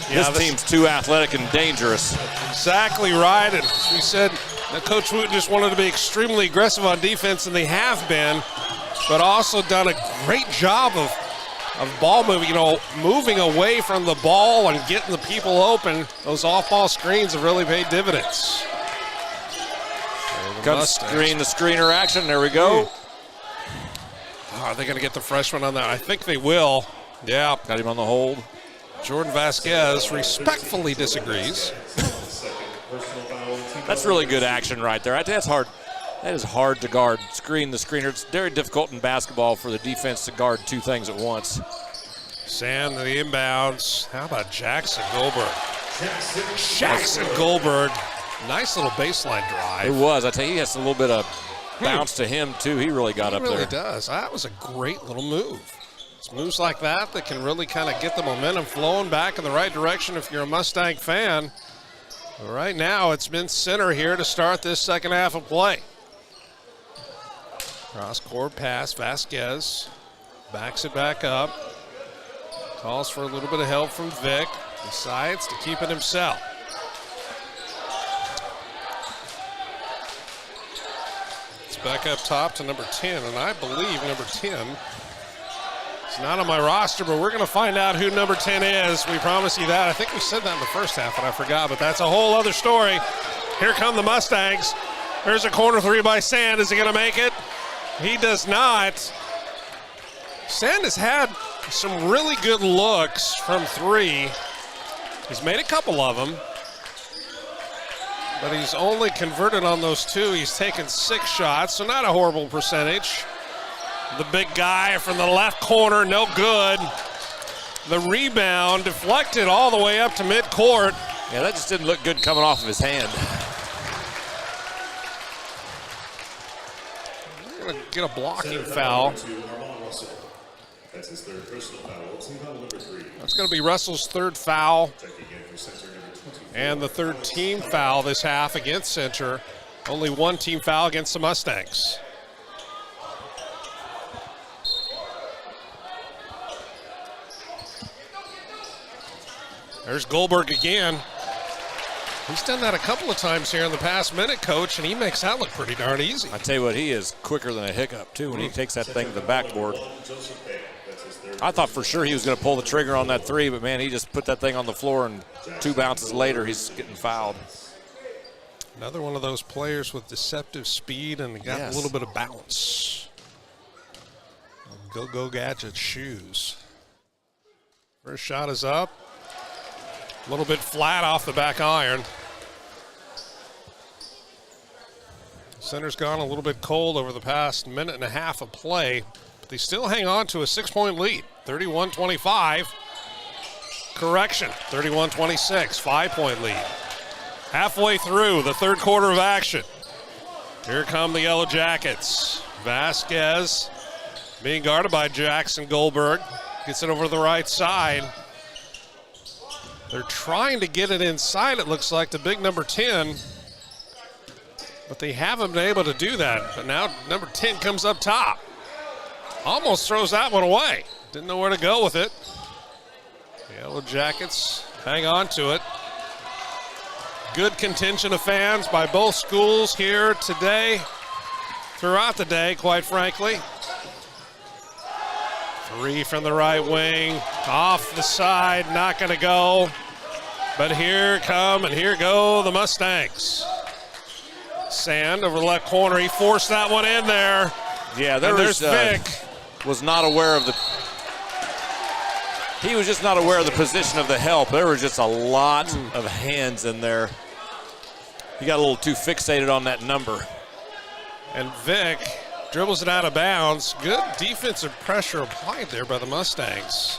this team's too athletic and dangerous. Exactly right. And as we said, Coach Woot just wanted to be extremely aggressive on defense, and they have been, but also done a great job of ball moving, moving away from the ball and getting the people open. Those off-ball screens have really paid dividends. Comes screen the screener action. There we go. Are they going to get the freshman on that? I think they will. Yeah. Got him on the hold. Jordan Vasquez respectfully disagrees. That's really good action right there. I think that's hard. That is hard to guard. Screen the screener. It's very difficult in basketball for the defense to guard two things at once. Sand the inbounds. How about Jackson Goldberg? Jackson Goldberg. Nice little baseline drive. It was. I tell you, he has a little bit of bounce to him, too. He really got up there. He really does. That was a great little move. It's moves like that can really kind of get the momentum flowing back in the right direction if you're a Mustang fan. But right now, it's been Center here to start this second half of play. Cross-court pass, Vasquez backs it back up. Calls for a little bit of help from Vic. Decides to keep it himself. It's back up top to number 10, and I believe number 10 is not on my roster, but we're going to find out who number 10 is. We promise you that. I think we said that in the first half, and I forgot, but that's a whole other story. Here come the Mustangs. There's a corner three by Sand. Is he going to make it? He does not. Sand has had some really good looks from three. He's made a couple of them, but he's only converted on those two. He's taken 6 shots, so not a horrible percentage. The big guy from the left corner, no good. The rebound deflected all the way up to midcourt. Yeah, that just didn't look good coming off of his hand. We're going to get a blocking foul. That's his third personal foul. Team foul number 3. That's going to be Russell's third foul. And the third team foul this half against Center. Only one team foul against the Mustangs. There's Goldberg again. He's done that a couple of times here in the past minute, Coach, and he makes that look pretty darn easy. I tell you what, he is quicker than a hiccup, too, when he takes that thing to the backboard. I thought for sure he was going to pull the trigger on that three, but, man, he just put that thing on the floor, and 2 bounces later, he's getting fouled. Another one of those players with deceptive speed and got a little bit of bounce. Go Gadget shoes. First shot is up. A little bit flat off the back iron. Center's gone a little bit cold over the past minute and a half of play. But they still hang on to a 6-point lead, 31-25. Correction, 31-26, 5-point lead. Halfway through the third quarter of action. Here come the Yellow Jackets. Vasquez being guarded by Jackson Goldberg. Gets it over to the right side. They're trying to get it inside, it looks like, to big number 10. But they haven't been able to do that. But now number 10 comes up top. Almost throws that one away. Didn't know where to go with it. The Yellow Jackets hang on to it. Good contingent of fans by both schools here today. Throughout the day, quite frankly. 3 from the right wing, off the side, not going to go. But here come and here go the Mustangs. Sand over the left corner, he forced that one in there. Yeah, there's Vic. Was not aware of the. He was just not aware of the position of the help. There was just a lot of hands in there. He got a little too fixated on that number. And Vic Dribbles it out of bounds. Good defensive pressure applied there by the Mustangs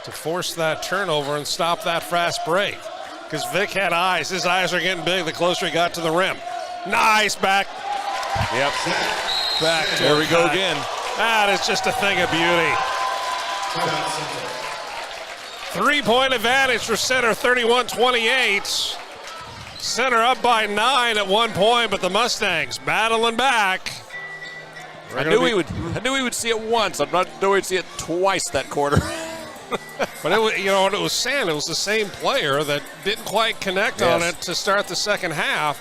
to force that turnover and stop that fast break. Because Vic had eyes. His eyes are getting big the closer he got to the rim. Nice back. Yep. Back. There we go again. That is just a thing of beauty. 3-point advantage for Center, 31-28. Center up by 9 at one point, but the Mustangs battling back. I knew we would see it once. I'm not knew we'd see it twice that quarter. But it was, it was Sand. It was the same player that didn't quite connect on it to start the second half.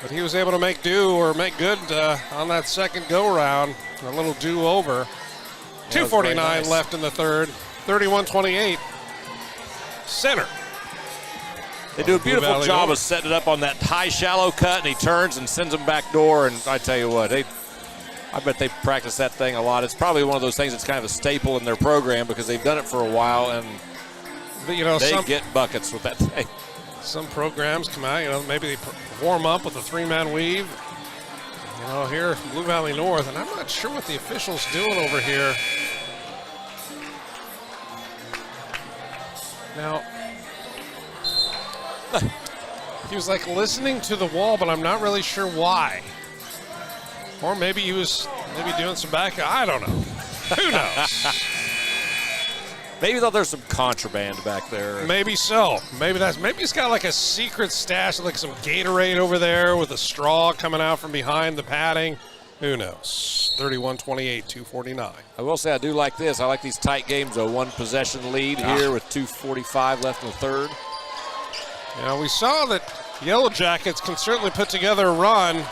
But he was able to make do or make good on that second go-round. A little do-over. 2:49 left in the third. 31-28. Center. They do a beautiful job of setting it up on that high, shallow cut, and he turns and sends them back door. And I tell you what, I bet they practice that thing a lot. It's probably one of those things that's kind of a staple in their program because they've done it for a while, and they get buckets with that thing. Some programs come out, maybe they warm up with a three-man weave. Here Blue Valley North, and I'm not sure what the official's doing over here. Now, he was like listening to the wall, but I'm not really sure why. Or maybe he was doing some back. I don't know. Who knows? Maybe thought there's some contraband back there. Maybe so. Maybe he's got like a secret stash, like some Gatorade over there with a straw coming out from behind the padding. Who knows? 31-28, 2:49. I will say I do like this. I like these tight games, a one-possession lead here with 2:45 left in the third. We saw that Yellow Jackets can certainly put together a run,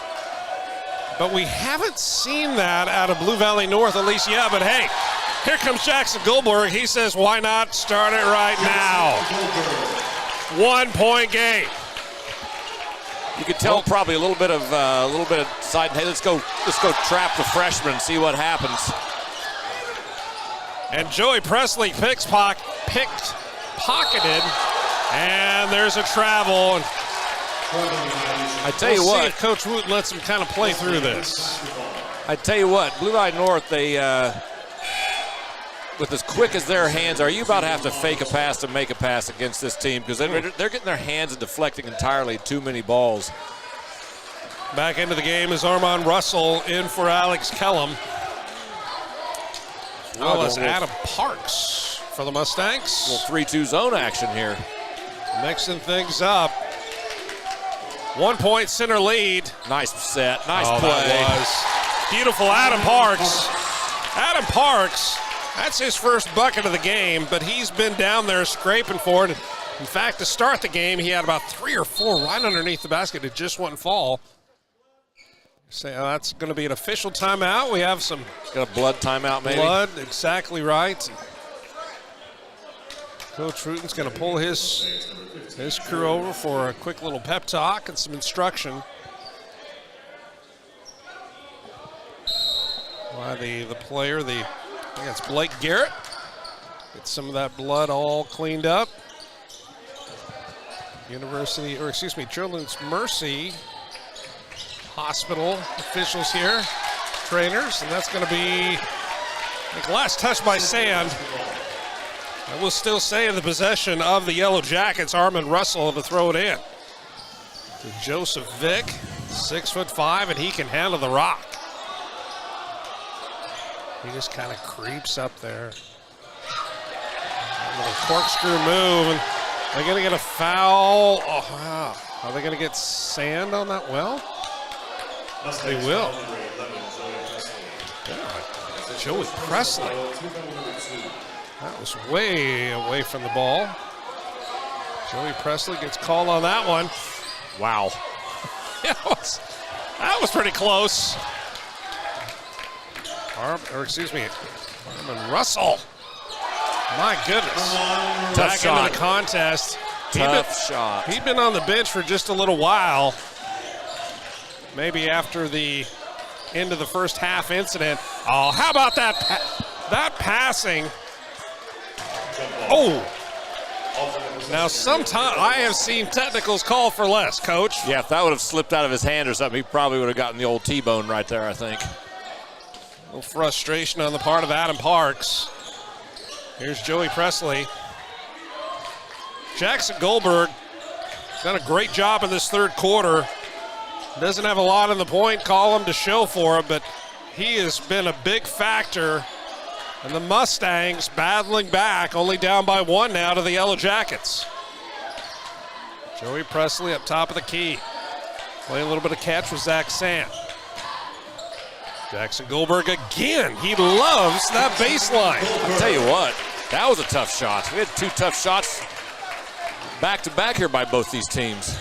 but we haven't seen that out of Blue Valley North at least yet. But hey, here comes Jackson Goldberg. He says, why not start it right now? 1 point game. You could tell probably a little bit of side. Hey, let's go trap the freshman and see what happens. And Joey Presley pocketed, and there's a travel. I tell you what, see if Coach Wooten lets him kind of play through this. I tell you what, Blue Valley North, they with as quick as their hands are, you about have to fake a pass to make a pass against this team because they're getting their hands and deflecting entirely too many balls. Back into the game is Armand Russell in for Alex Kellum. As well as Adam Parks for the Mustangs. A little 3-2 zone action here. Mixing things up. 1 point Center lead. Nice set, nice play. That was beautiful. Adam Parks, that's his first bucket of the game, but he's been down there scraping for it. In fact, to start the game, he had about 3 or 4 right underneath the basket. It just wouldn't fall. So that's going to be an official timeout. We have some. Got a blood timeout, maybe. Blood, exactly right. Coach Ruten's going to pull his crew over for a quick little pep talk and some instruction. Why the player, I think it's Blake Garrett. Get some of that blood all cleaned up. Children's Mercy Hospital officials here, trainers, and that's going to be the last touch by Sand. I will still say the possession of the Yellow Jackets, Armand Russell to throw it in. To Joseph Vick, 6'5", and he can handle the rock. He just kind of creeps up there. A little corkscrew move, and they're going to get a foul. Oh, wow. Are they going to get Sand on that well? They will. Yeah. Joey Presley. That was way away from the ball. Joey Presley gets called on that one. Wow. That was pretty close. Armand Russell. My goodness. Back shot. into the contest. Tough shot. He'd been on the bench for just a little while. Maybe after the end of the first half incident. Oh, how about that? That passing. Oh. Now, sometimes I have seen technicals called for less, Coach. Yeah, if that would have slipped out of his hand or something, he probably would have gotten the old T-bone right there, I think. little frustration on the part of Adam Parks. Here's Joey Presley. Jackson Goldberg done a great job in this third quarter. Doesn't have a lot in the point column to show for him, but he has been a big factor. And the Mustangs battling back, only down by 1 now to the Yellow Jackets. Joey Presley up top of the key. Playing a little bit of catch with Zach Sand. Jackson Goldberg again. He loves that baseline. I'll tell you what, that was a tough shot. We had 2 tough shots back-to-back here by both these teams.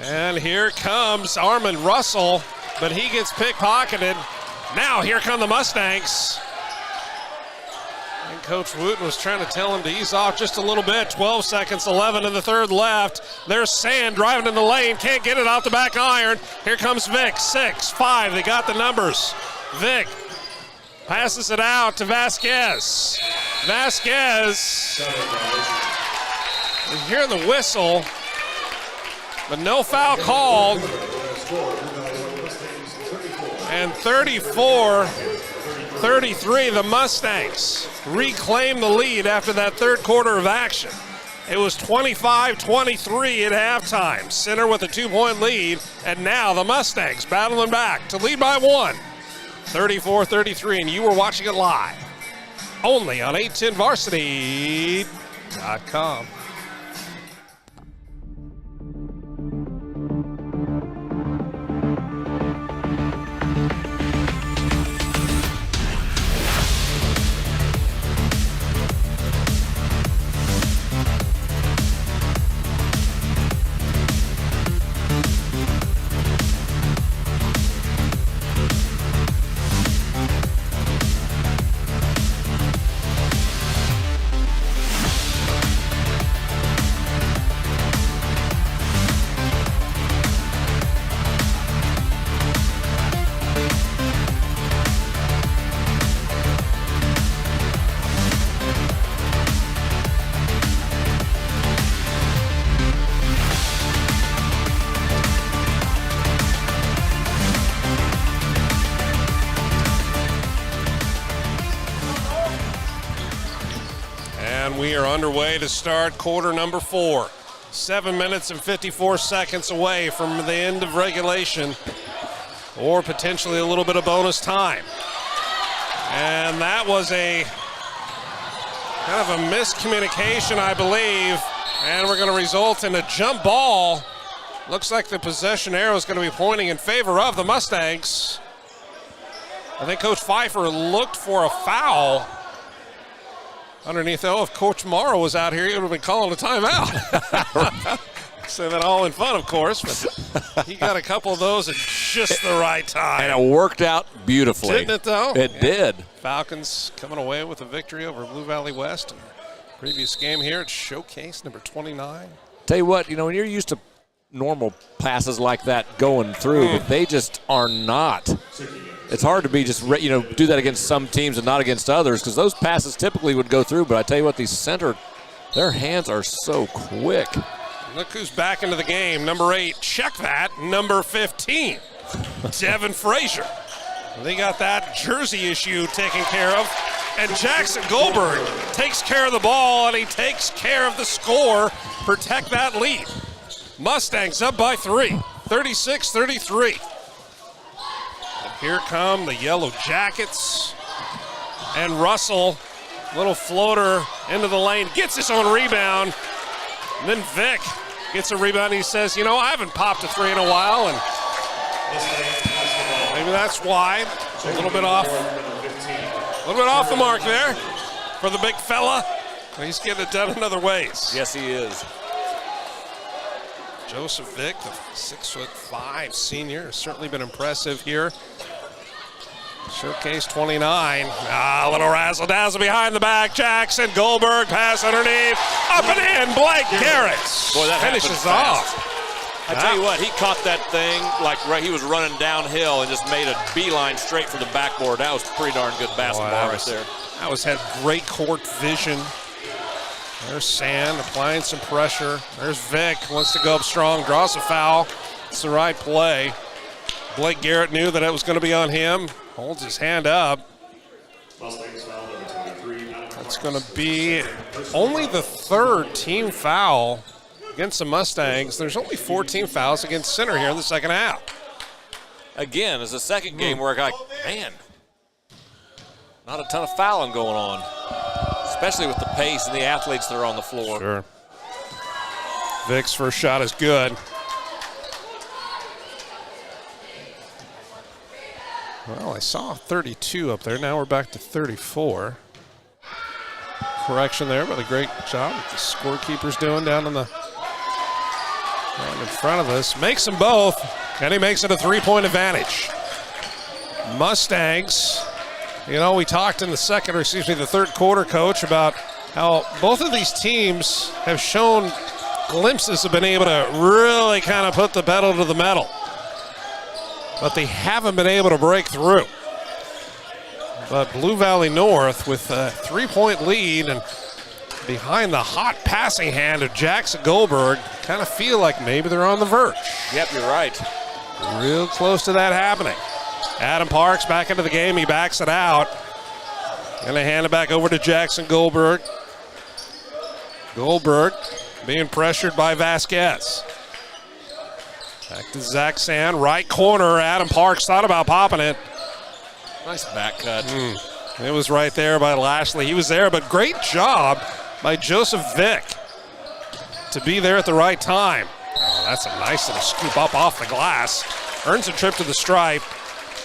And here comes Armand Russell, but he gets pickpocketed. Now here come the Mustangs. And Coach Wooten was trying to tell him to ease off just a little bit. 12 seconds, 11 in the third left. There's Sand driving in the lane, can't get it off the back iron. Here comes Vic, 6, 5, they got the numbers. Vic passes it out to Vasquez. Vasquez, you're hearing the whistle, but no foul called. And 34-33, the Mustangs reclaim the lead after that third quarter of action. It was 25-23 at halftime. Center with a 2-point lead, and now the Mustangs battling back to lead by 1. 34-33, and you were watching it live. Only on 810varsity.com. We are underway to start quarter number 4. 7 minutes and 54 seconds away from the end of regulation, or potentially a little bit of bonus time. And that was a kind of a miscommunication, I believe, and we're going to result in a jump ball. Looks like the possession arrow is going to be pointing in favor of the Mustangs. I think Coach Pfeiffer looked for a foul underneath. Oh, if Coach Morrow was out here, he would have been calling a timeout. Say that all in fun, of course, but he got a couple of those at just the right time. And it worked out beautifully. Didn't it, though? It did. Falcons coming away with a victory over Blue Valley West in the previous game here at Showcase number 29. Tell you what, when you're used to normal passes like that going through, but they just are not. It's hard to be just, do that against some teams and not against others, because those passes typically would go through. But I tell you what, these center, their hands are so quick. Look who's back into the game. Number 8, check that. Number 15, Devin Frazier. They got that jersey issue taken care of. And Jackson Goldberg takes care of the ball, and he takes care of the score. Protect that lead. Mustangs up by 3, 36-33. Here come the Yellow Jackets. And Russell, little floater into the lane, gets his own rebound. And then Vic gets a rebound. He says, I haven't popped a 3 in a while, and maybe that's why. A little bit off the mark there for the big fella. He's getting it done in other ways. Yes, he is. Joseph Vick, the 6'5" senior, has certainly been impressive here. Showcase 29. A little razzle-dazzle behind the back. Jackson Goldberg pass underneath. Up and in. Blake Garrett finishes off. I tell you what, he caught that thing like he was running downhill and just made a beeline straight for the backboard. That was pretty darn good basketball right there. That had great court vision. There's Sand applying some pressure. There's Vic, wants to go up strong, draws a foul. It's the right play. Blake Garrett knew that it was going to be on him. Holds his hand up. Mustangs foul number 23. That's going to be only the third team foul against the Mustangs. There's only 14 fouls against Center here in the second half. Again, it's the second game where I got, man, not a ton of fouling going on, especially with the pace and the athletes that are on the floor. Sure. Vic's first shot is good. Well, I saw 32 up there. Now we're back to 34. Correction there, but a great job that the scorekeeper's doing down in front of us. Makes them both, and he makes it a 3-point advantage. Mustangs, you know, we talked in the third quarter, Coach, about how both of these teams have shown glimpses of being able to really kind of put the pedal to the metal. But they haven't been able to break through. But Blue Valley North with a 3-point lead and behind the hot passing hand of Jackson Goldberg, kind of feel like maybe they're on the verge. Yep, you're right. Real close to that happening. Adam Parks back into the game. He backs it out. Going to hand it back over to Jackson Goldberg. Goldberg being pressured by Vasquez. Back to Zach Sand, right corner. Adam Parks thought about popping it. Nice back cut. It was right there by Lashley. He was there, but great job by Joseph Vick to be there at the right time. Oh, that's a nice little scoop up off the glass. Earns a trip to the stripe.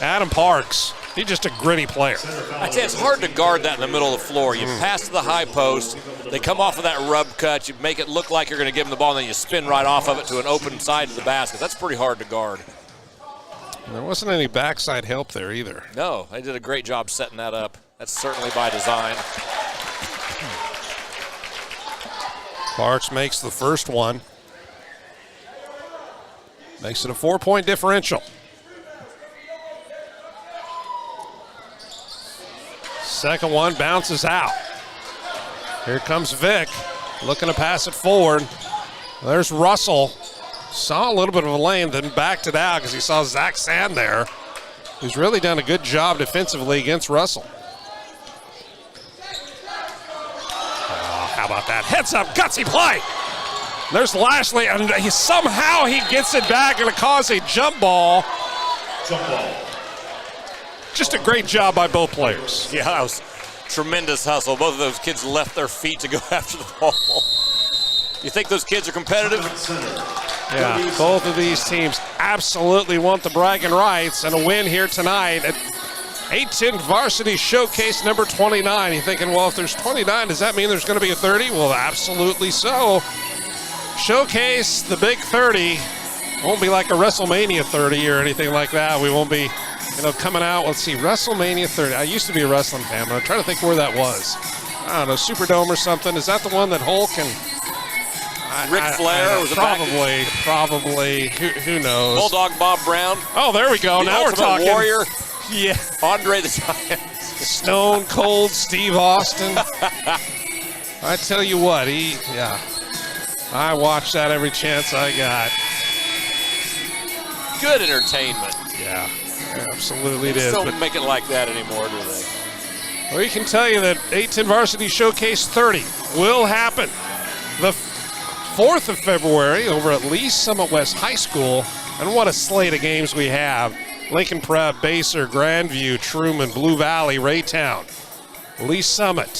Adam Parks, he's just a gritty player. I tell you, it's hard to guard that in the middle of the floor. You pass to the high post, they come off of that rub cut, you make it look like you're going to give them the ball, and then you spin right off of it to an open side of the basket. That's pretty hard to guard. There wasn't any backside help there either. No, they did a great job setting that up. That's certainly by design. Parks makes the first one. Makes it a 4-point differential. Second one bounces out. Here comes Vick, looking to pass it forward. There's Russell. Saw a little bit of a lane, then backed it out because he saw Zach Sand there, who's really done a good job defensively against Russell. Oh, how about that? Heads up, gutsy play. There's Lashley, and somehow he gets it back and it caused a jump ball. Jump ball. Just a great job by both players. Yeah, that was tremendous hustle. Both of those kids left their feet to go after the ball. You think those kids are competitive? Yeah, both of these teams absolutely want the bragging rights and a win here tonight at 8-10 Varsity Showcase number 29. You're thinking, well, if there's 29, does that mean there's going to be a 30? Well, absolutely so. Showcase, the big 30. Won't be like a WrestleMania 30 or anything like that. We won't be, coming out. Let's see, WrestleMania 30. I used to be a wrestling fan, but I'm trying to think where that was. I don't know, Superdome or something. Is that the one that Hulk and Ric Flair was probably. Who knows? Bulldog Bob Brown. Oh, there we go. The now we're Ultimate talking. Warrior. Yeah. Andre the Giant. Stone Cold Steve Austin. I tell you what, I watch that every chance I got. Good entertainment. Yeah, absolutely it They is. don't make it like that anymore, do they? Well, we can tell you that 8-10 Varsity Showcase 30 will happen the 4th of February over at Lee Summit West High School. And what a slate of games we have. Lincoln Prep, Baser, Grandview, Truman, Blue Valley, Raytown, Lee Summit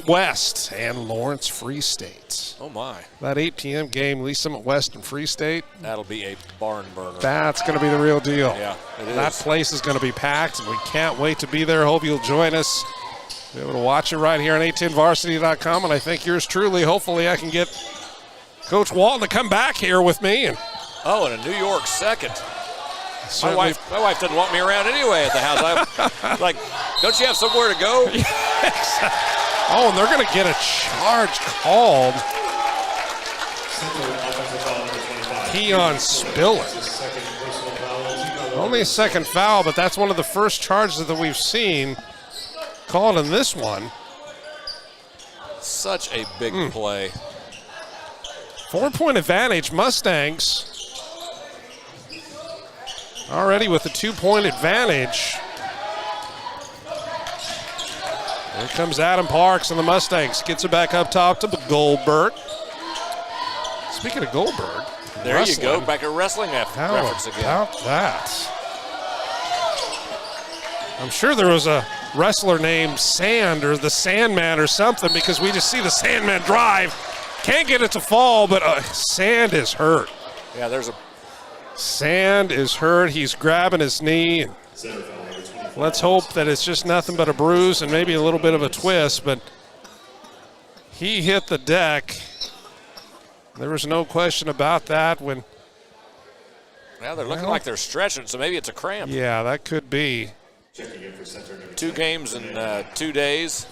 West, and Lawrence Free State. Oh, my. That 8 p.m. game, Lee Summit West and Free State. That'll be a barn burner. That's going to be the real deal. Yeah, it is. That place is going to be packed, and we can't wait to be there. Hope you'll join us. Be able to watch it right here on 810varsity.com, and I think yours truly, hopefully I can get Coach Walton to come back here with me. And a New York second. My wife doesn't want me around anyway at the house. I'm like, don't you have somewhere to go? Oh, and they're going to get a charge called. Keon Spiller. Only a second foul, but that's one of the first charges that we've seen called in this one. Such a big play. 4-point advantage, Mustangs. already with a 2-point advantage. Here comes Adam Parks and the Mustangs. Gets it back up top to Goldberg. Speaking of Goldberg, there wrestling. You go, back at wrestling reference again. How about that? I'm sure there was a wrestler named Sand or the Sandman or something, because we just see the Sandman drive. Can't get it to fall, but Sand is hurt. Yeah, there's a... Sand is hurt. He's grabbing his knee. Let's hope that it's just nothing but a bruise and maybe a little bit of a twist, but he hit the deck. There was no question about that when... Yeah, they're looking like they're stretching, so maybe it's a cramp. Yeah, that could be. 2 games in 2 days.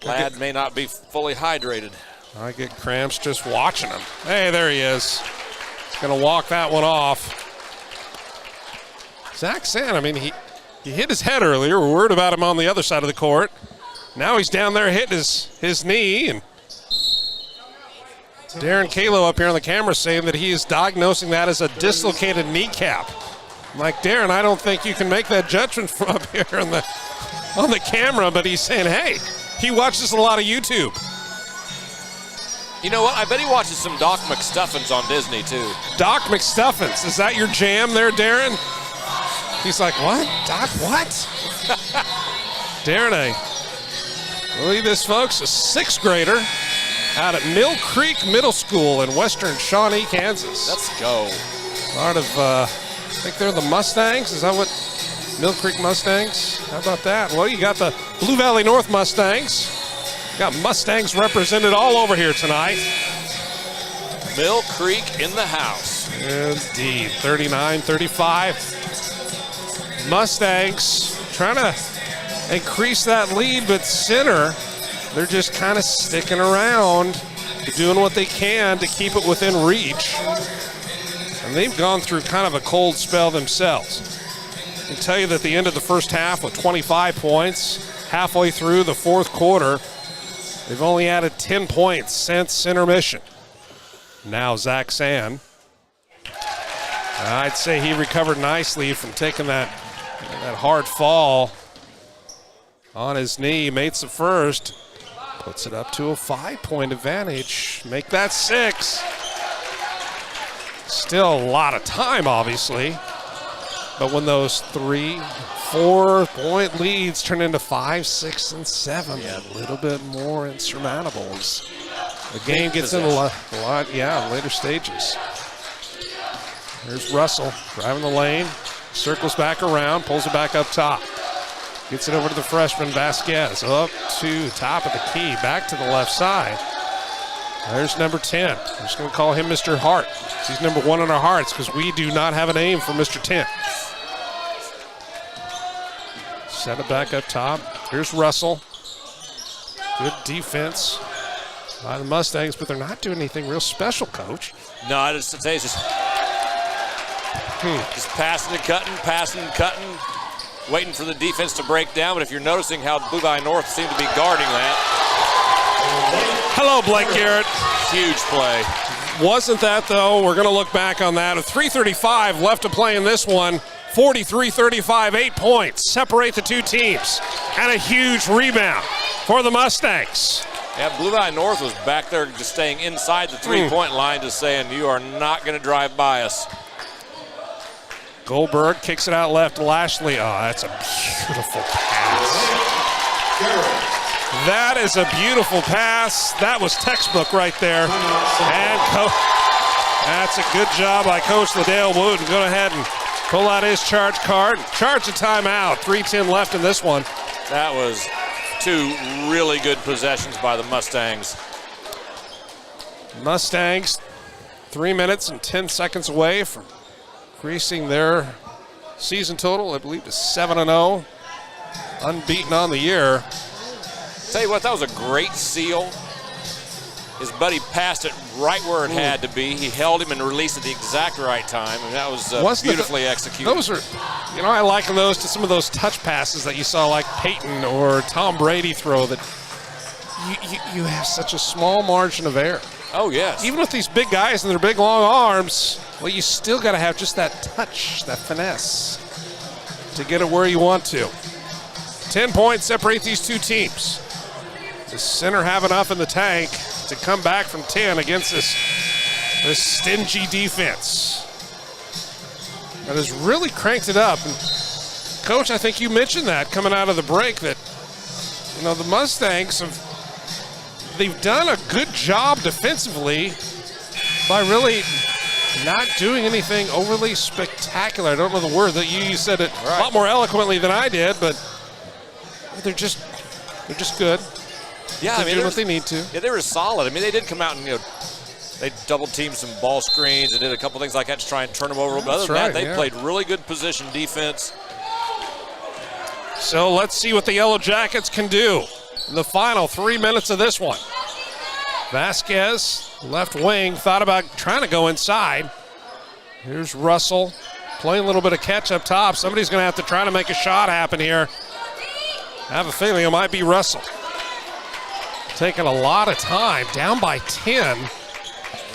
Lad may not be fully hydrated. I get cramps just watching him. Hey, there he is. He's going to walk that one off. Zach Sand, I mean, he hit his head earlier. We're worried about him on the other side of the court. Now he's down there hitting his knee. And Darren Kalo up here on the camera saying that he is diagnosing that as a dislocated kneecap. I'm like, Darren, I don't think you can make that judgment from up here on the camera, but he's saying, hey, he watches a lot of YouTube. You know what? I bet he watches some Doc McStuffins on Disney, too. Doc McStuffins. Is that your jam there, Darren? He's like, what? Doc, what? Darren, believe this, folks, a 6th grader out at Mill Creek Middle School in western Shawnee, Kansas. Let's go. Part of, I think they're the Mustangs. Is that what? Mill Creek Mustangs? How about that? Well, you got the Blue Valley North Mustangs. Got Mustangs represented all over here tonight. Mill Creek in the house. Indeed, 39-35. Mustangs trying to increase that lead, but Center, they're just kind of sticking around, doing what they can to keep it within reach. And they've gone through kind of a cold spell themselves. I can tell you that at the end of the first half with 25 points, halfway through the 4th quarter, they've only added 10 points since intermission. Now Zach Sand. I'd say he recovered nicely from taking that hard fall on his knee. Makes the first. Puts it up to a 5-point advantage. Make that 6. Still a lot of time, obviously. But when those 3-4 leads turn into 5, 6, and 7, a little bit more insurmountable. The game gets in a lot, later stages. There's Russell driving the lane, circles back around, pulls it back up top. Gets it over to the freshman Vasquez, up to top of the key, back to the left side. There's number 10. I'm just going to call him Mr. Hart. He's number 1 in our hearts because we do not have a name for Mr. 10. Set it back up top. Here's Russell. Good defense by the Mustangs, but they're not doing anything real special, Coach. No, I just say it's just passing and cutting, waiting for the defense to break down. But if you're noticing how Blue Valley North seemed to be guarding that. Hello, Blake Garrett. Huge play. Wasn't that, though? We're going to look back on that. With 3:35 left to play in this one, 43-35, 8 points. Separate the two teams. And a huge rebound for the Mustangs. Yeah, Blue Valley North was back there just staying inside the three-point line, just saying, you are not going to drive by us. Goldberg kicks it out left to Lashley. Oh, that's a beautiful pass. That is a beautiful pass. That was textbook right there. And that's a good job by Coach Liddell Wooten. Go ahead and pull out his charge card. Charge a timeout. 3:10 left in this one. That was 2 really good possessions by the Mustangs. Mustangs 3 minutes and 10 seconds away from increasing their season total, I believe, to 7-0. Unbeaten on the year. Tell you what, that was a great seal. His buddy passed it right where it had to be. He held him and released at the exact right time, and that was beautifully executed. Those are, I liken those to some of those touch passes that you saw like Peyton or Tom Brady throw that you have such a small margin of error. Oh, yes. Even with these big guys and their big long arms, well, you still got to have just that touch, that finesse to get it where you want to. 10 points separate these two teams. Does Center have enough in the tank to come back from 10 against this stingy defense that has really cranked it up? And Coach, I think you mentioned that coming out of the break, that the Mustangs they've done a good job defensively by really not doing anything overly spectacular. I don't know the word that you said it a lot more eloquently than I did, but they're just good. Yeah, they're doing what they need to. Yeah, they were solid. I mean, they did come out and they double teamed some ball screens and did a couple things like that to try and turn them over. But other than that, they played really good position defense. So let's see what the Yellow Jackets can do in the final 3 minutes of this one. Vasquez, left wing, thought about trying to go inside. Here's Russell playing a little bit of catch up top. Somebody's going to have to try to make a shot happen here. I have a feeling it might be Russell. Taking a lot of time, down by 10.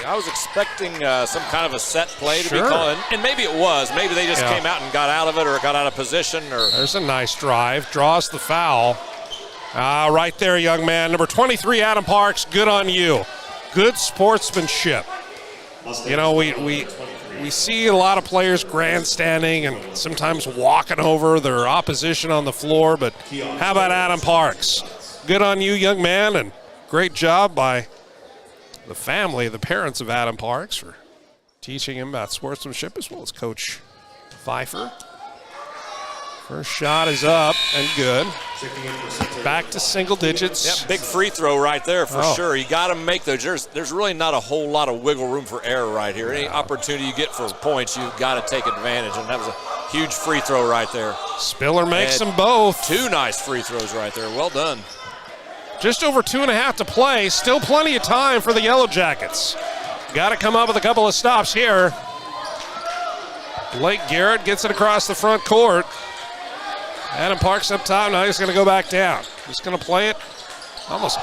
I was expecting some kind of a set play to be called, and maybe it was. Maybe they just came out and got out of it or got out of position. There's a nice drive, draws the foul. Right there, young man. Number 23, Adam Parks, good on you. Good sportsmanship. We see a lot of players grandstanding and sometimes walking over their opposition on the floor, but how about Adam Parks? Good on you, young man, and great job by the family, the parents of Adam Parks, for teaching him about sportsmanship, as well as Coach Pfeiffer. First shot is up and good. Back to single digits. Yeah, big free throw right there for sure. You got to make those. There's really not a whole lot of wiggle room for error right here. Any opportunity you get for points, you've got to take advantage, and that was a huge free throw right there. Spiller makes them both. Two nice free throws right there. Well done. Just over 2.5 to play. Still plenty of time for the Yellow Jackets. Got to come up with a couple of stops here. Blake Garrett gets it across the front court. Adam Parks up top. Now he's going to go back down. He's going to play it almost.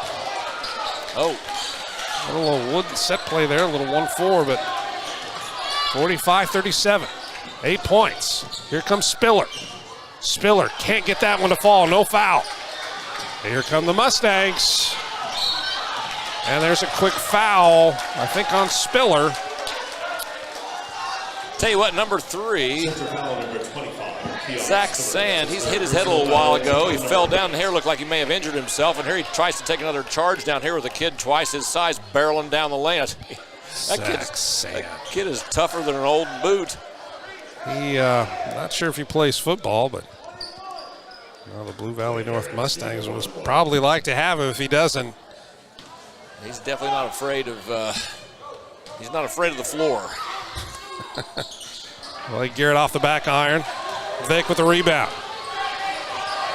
A little wood set play there. A little 1-4, but 45-37. 8 points. Here comes Spiller. Spiller can't get that one to fall. No foul. Here come the Mustangs. And there's a quick foul, I think, on Spiller. Tell you what, number 3, Zach Sand, he's hit his head a little while ago. He fell down here, looked like he may have injured himself, and here he tries to take another charge down here with a kid twice his size barreling down the lane. That kid is tougher than an old boot. Not sure if he plays football, but the Blue Valley North Mustangs would probably like to have him if he doesn't. He's definitely not afraid of the floor. Blake Garrett off the back iron. Vic with the rebound.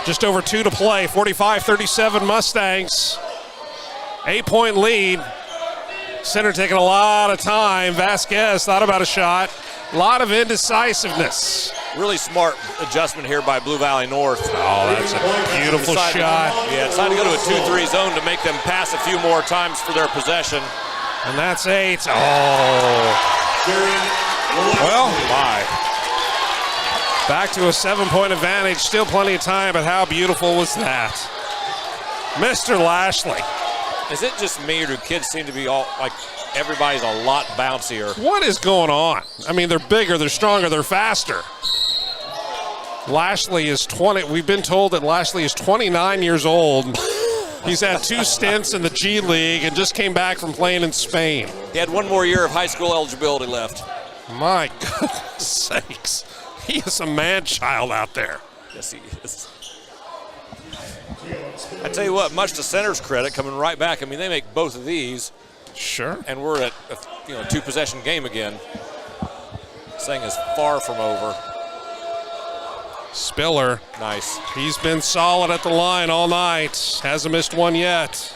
Just over 2 to play. 45-37 Mustangs. 8-point lead. Center taking a lot of time. Vasquez thought about a shot. A lot of indecisiveness. Really smart adjustment here by Blue Valley North. Oh, that's a beautiful shot. Decided to go to a 2-3 zone to make them pass a few more times for their possession. And that's 8. Oh. Well, back to a 7-point advantage. Still plenty of time, but how beautiful was that? Mr. Lashley. Is it just me, or do kids seem to be all like everybody's a lot bouncier? What is going on? I mean, they're bigger, they're stronger, they're faster. Lashley is 20. We've been told that Lashley is 29 years old. He's had 2 stints in the G League and just came back from playing in Spain. He had 1 more year of high school eligibility left. My goodness sakes. He is a man-child out there. Yes, he is. I tell you what, much to Center's credit, coming right back. I mean, they make both of these. Sure. And we're at a 2-possession game again. This thing is far from over. Spiller. Nice. He's been solid at the line all night. Hasn't missed one yet.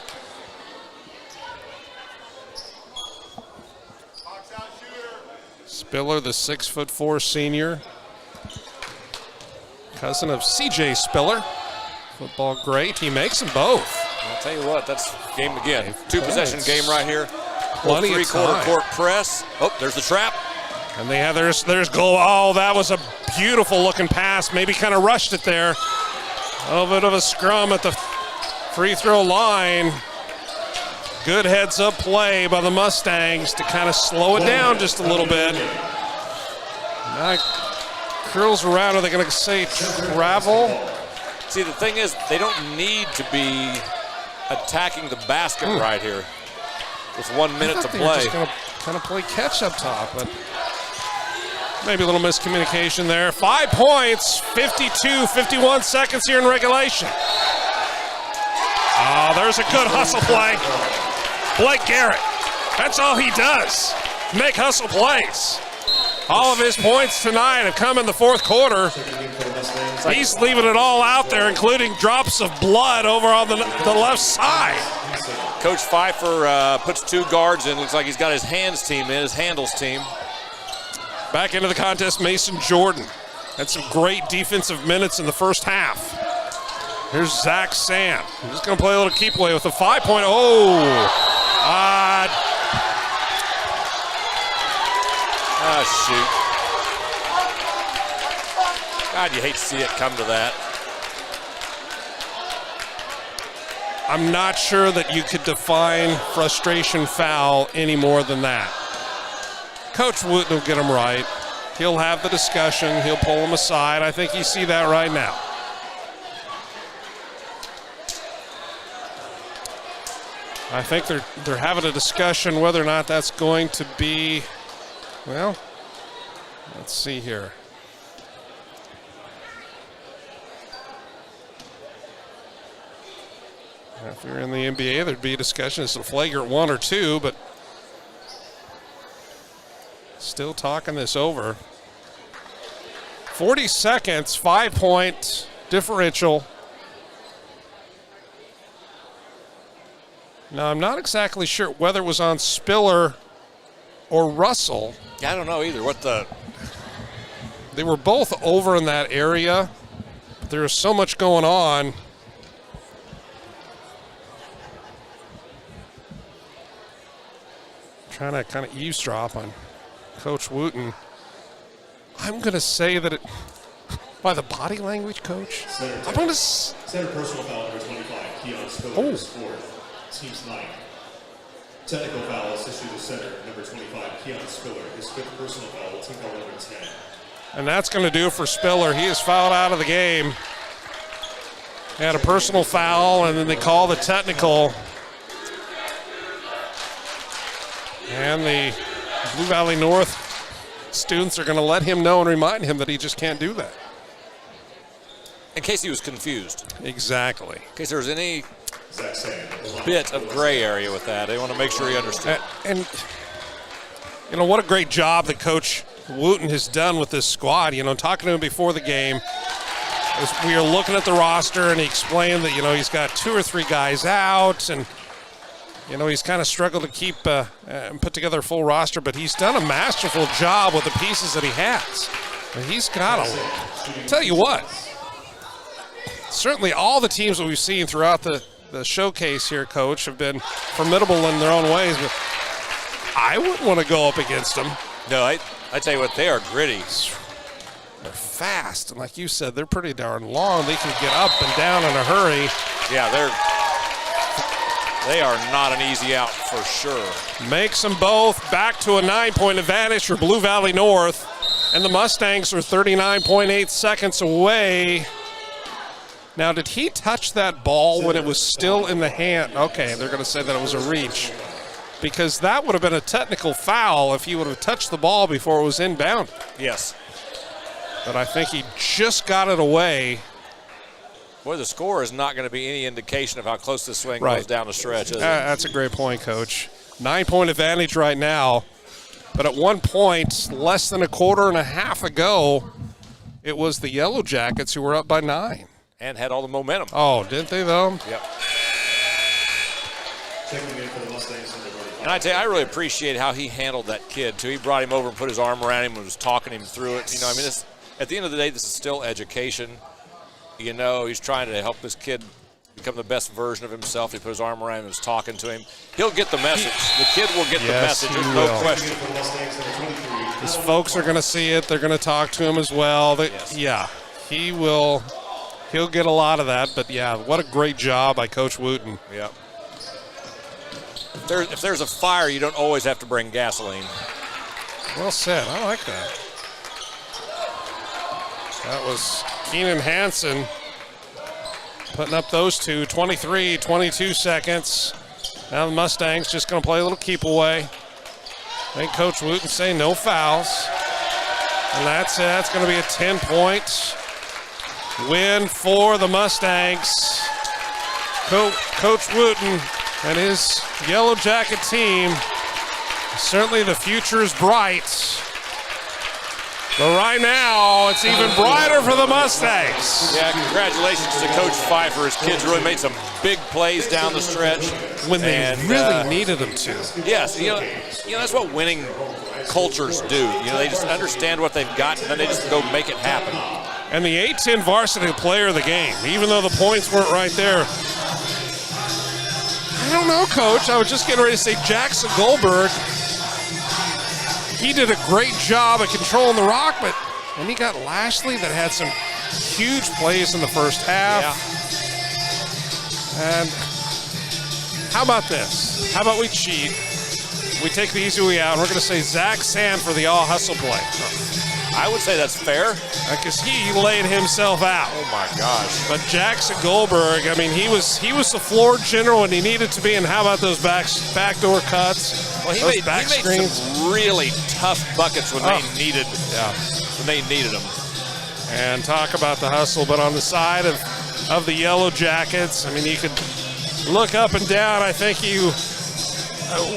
Spiller, the 6'4" senior. Cousin of CJ Spiller. Football great. He makes them both. I'll tell you what, that's game again. 2-possession game right here. Plenty of three-quarter time. court press. Oh, there's the trap. And they have there's goal. Oh, that was a beautiful looking pass. Maybe kind of rushed it there. A little bit of a scrum at the free throw line. Good heads up play by the Mustangs to kind of slow it down just a little bit. Now curls around. Are they going to say travel? See, the thing is, they don't need to be attacking the basket right here with 1 minute to They were play. just going to kind of play catch up top, but maybe a little miscommunication there. 5 points, 51 seconds here in regulation. Oh, there's a good hustle play. Blake Garrett, that's all he does, make hustle plays. All of his points tonight have come in the fourth quarter. He's leaving it all out there, including drops of blood over on the left side. Coach Pfeiffer puts 2 guards in. Looks like he's got his hands team in, his handles team. Back into the contest, Mason Jordan. Had some great defensive minutes in the first half. Here's Zach Sand. He's just going to play a little keep away with a 5-point. Shoot. God, you hate to see it come to that. I'm not sure that you could define frustration foul any more than that. Coach Wooten will get him right. He'll have the discussion. He'll pull him aside. I think you see that right now. I think they're having a discussion whether or not that's going to be, well, let's see here. If you're in the NBA, there'd be a discussion. It's a flagrant 1 or 2, but still talking this over. 40 seconds, 5-point differential. Now, I'm not exactly sure whether it was on Spiller or Russell. I don't know either. They were both over in that area. But there was so much going on. Trying to kind of eavesdrop on Coach Wooten. I'm going to say that it, by the body language, Coach, I'm going to Center personal foul number 25, Keon Spiller, his 4th, team's 9th. Technical foul is issued to center number 25, Keon Spiller, his 5th personal foul, team foul number 10. And that's going to do it for Spiller. He is fouled out of the game. He had a personal foul, and then they call the technical. And the Blue Valley North students are going to let him know and remind him that he just can't do that. In case he was confused. Exactly. In case there was any bit of gray area with that. They want to make sure he understood. And you know, what a great job that Coach Wooten has done with this squad. You know, talking to him before the game, as we were looking at the roster, and he explained that, you know, he's got 2 or 3 guys out, and you know, he's kind of struggled to keep and put together a full roster, but he's done a masterful job with the pieces that he has. And he's got a, tell you what, certainly all the teams that we've seen throughout the showcase here, Coach, have been formidable in their own ways, but I wouldn't want to go up against them. No, I tell you what, they are gritty. They're fast, and like you said, they're pretty darn long. They can get up and down in a hurry. Yeah, they are not an easy out for sure. Makes them both back to a 9-point advantage for Blue Valley North. And the Mustangs are 39.8 seconds away. Now, did he touch that ball when it was still in the hand? Okay, they're going to say that it was a reach. Because that would have been a technical foul if he would have touched the ball before it was inbound. Yes. But I think he just got it away. Boy, the score is not going to be any indication of how close this swing goes down the stretch, is it? That's a great point, Coach. 9-point advantage right now. But at one point, less than a quarter and a half ago, it was the Yellow Jackets who were up by 9. And had all the momentum. Oh, didn't they, though? Yep. And I tell you, I really appreciate how he handled that kid, too. He brought him over and put his arm around him and was talking him through it. You know, I mean, at the end of the day, this is still education. You know, he's trying to help this kid become the best version of himself. He put his arm around him and was talking to him. He'll get the message. The kid will get the message. There's no question. His folks are going to see it. They're going to talk to him as well. Yeah, he will. He'll get a lot of that. But, yeah, what a great job by Coach Wooten. Yeah. If there's a fire, you don't always have to bring gasoline. Well said. I like that. That was Keenan Hansen putting up those two, 23, 22 seconds. Now the Mustangs just going to play a little keep away. I think Coach Wooten say no fouls. And that's it. That's going to be a 10-point win for the Mustangs. Coach Wooten and his Yellow Jacket team. Certainly the future is bright. But right now, it's even brighter for the Mustangs. Yeah, congratulations to Coach Pfeiffer. His kids really made some big plays down the stretch. When they really needed them to. Yes, that's what winning cultures do. They just understand what they've got, and then they just go make it happen. And the A-10 varsity player of the game, even though the points weren't right there. I don't know, Coach. I was just getting ready to say Jackson Goldberg. He did a great job of controlling the rock, but then he got Lashley that had some huge plays in the first half. Yeah. And how about this? How about we cheat? We take the easy way out, and we're going to say Zach Sand for the all-hustle play. I would say that's fair. Because he laid himself out. Oh, my gosh. But Jackson Goldberg, I mean, he was the floor general when he needed to be, and how about those backdoor cuts? Well, he made some really tough buckets when they needed them. And talk about the hustle, but on the side of the Yellow Jackets, I mean, you could look up and down. I think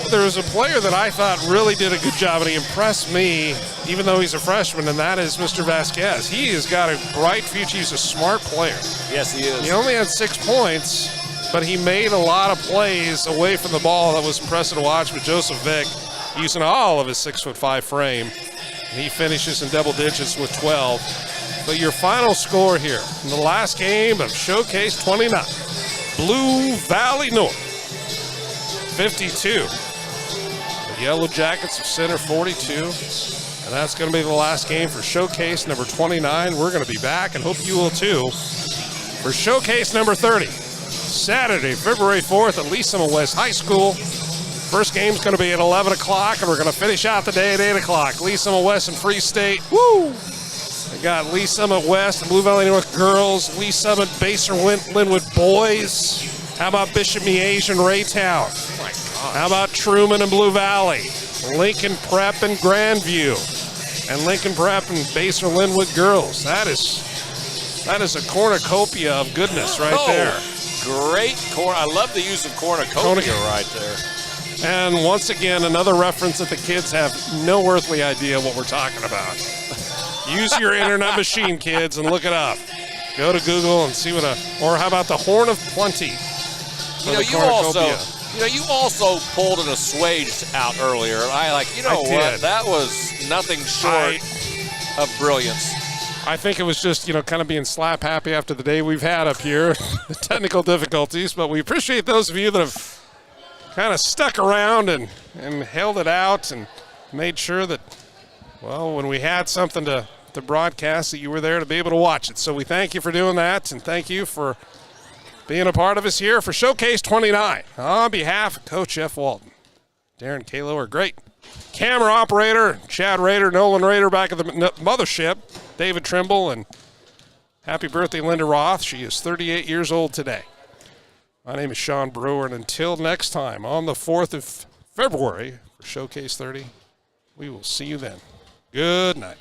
there was a player that I thought really did a good job, and he impressed me, even though he's a freshman, and that is Mr. Vasquez. He has got a bright future. He's a smart player. Yes, he is. He only had 6 points, but he made a lot of plays away from the ball that was impressive to watch with Joseph Vick using all of his 6'5" frame. And he finishes in double digits with 12. But your final score here in the last game of Showcase 29, Blue Valley North, 52. The Yellow Jackets of Center, 42. And that's going to be the last game for Showcase number 29. We're going to be back, and hope you will too, for Showcase number 30. Saturday, February 4th at Lee Summit West High School. First game's going to be at 11 o'clock, and we're going to finish out the day at 8 o'clock. Lee Summit West and Free State. Woo! We got Lee Summit West and Blue Valley North girls. Lee Summit Baser Linwood boys. How about Bishop Miege and Raytown? Oh my gosh. How about Truman and Blue Valley? Lincoln Prep and Grandview. And Lincoln Prep and Baser Linwood girls. That is a cornucopia of goodness right there. Great I love the use of cornucopia right there. And once again, another reference that the kids have no earthly idea what we're talking about. Use your internet machine, kids, and look it up. Go to Google and see or how about the Horn of Plenty? You also pulled an assuaged out earlier. What? That was nothing short of brilliance. I think it was just, kind of being slap happy after the day we've had up here, the technical difficulties, but we appreciate those of you that have kind of stuck around and held it out and made sure that, when we had something to broadcast, that you were there to be able to watch it. So we thank you for doing that, and thank you for being a part of us here for Showcase 29. On behalf of Coach Jeff Walton, Darren Kalo, our great camera operator, Chad Rader, Nolan Rader back at the mothership, David Trimble, and happy birthday, Linda Roth. She is 38 years old today. My name is Sean Brewer, and until next time on the 4th of February for Showcase 30, we will see you then. Good night.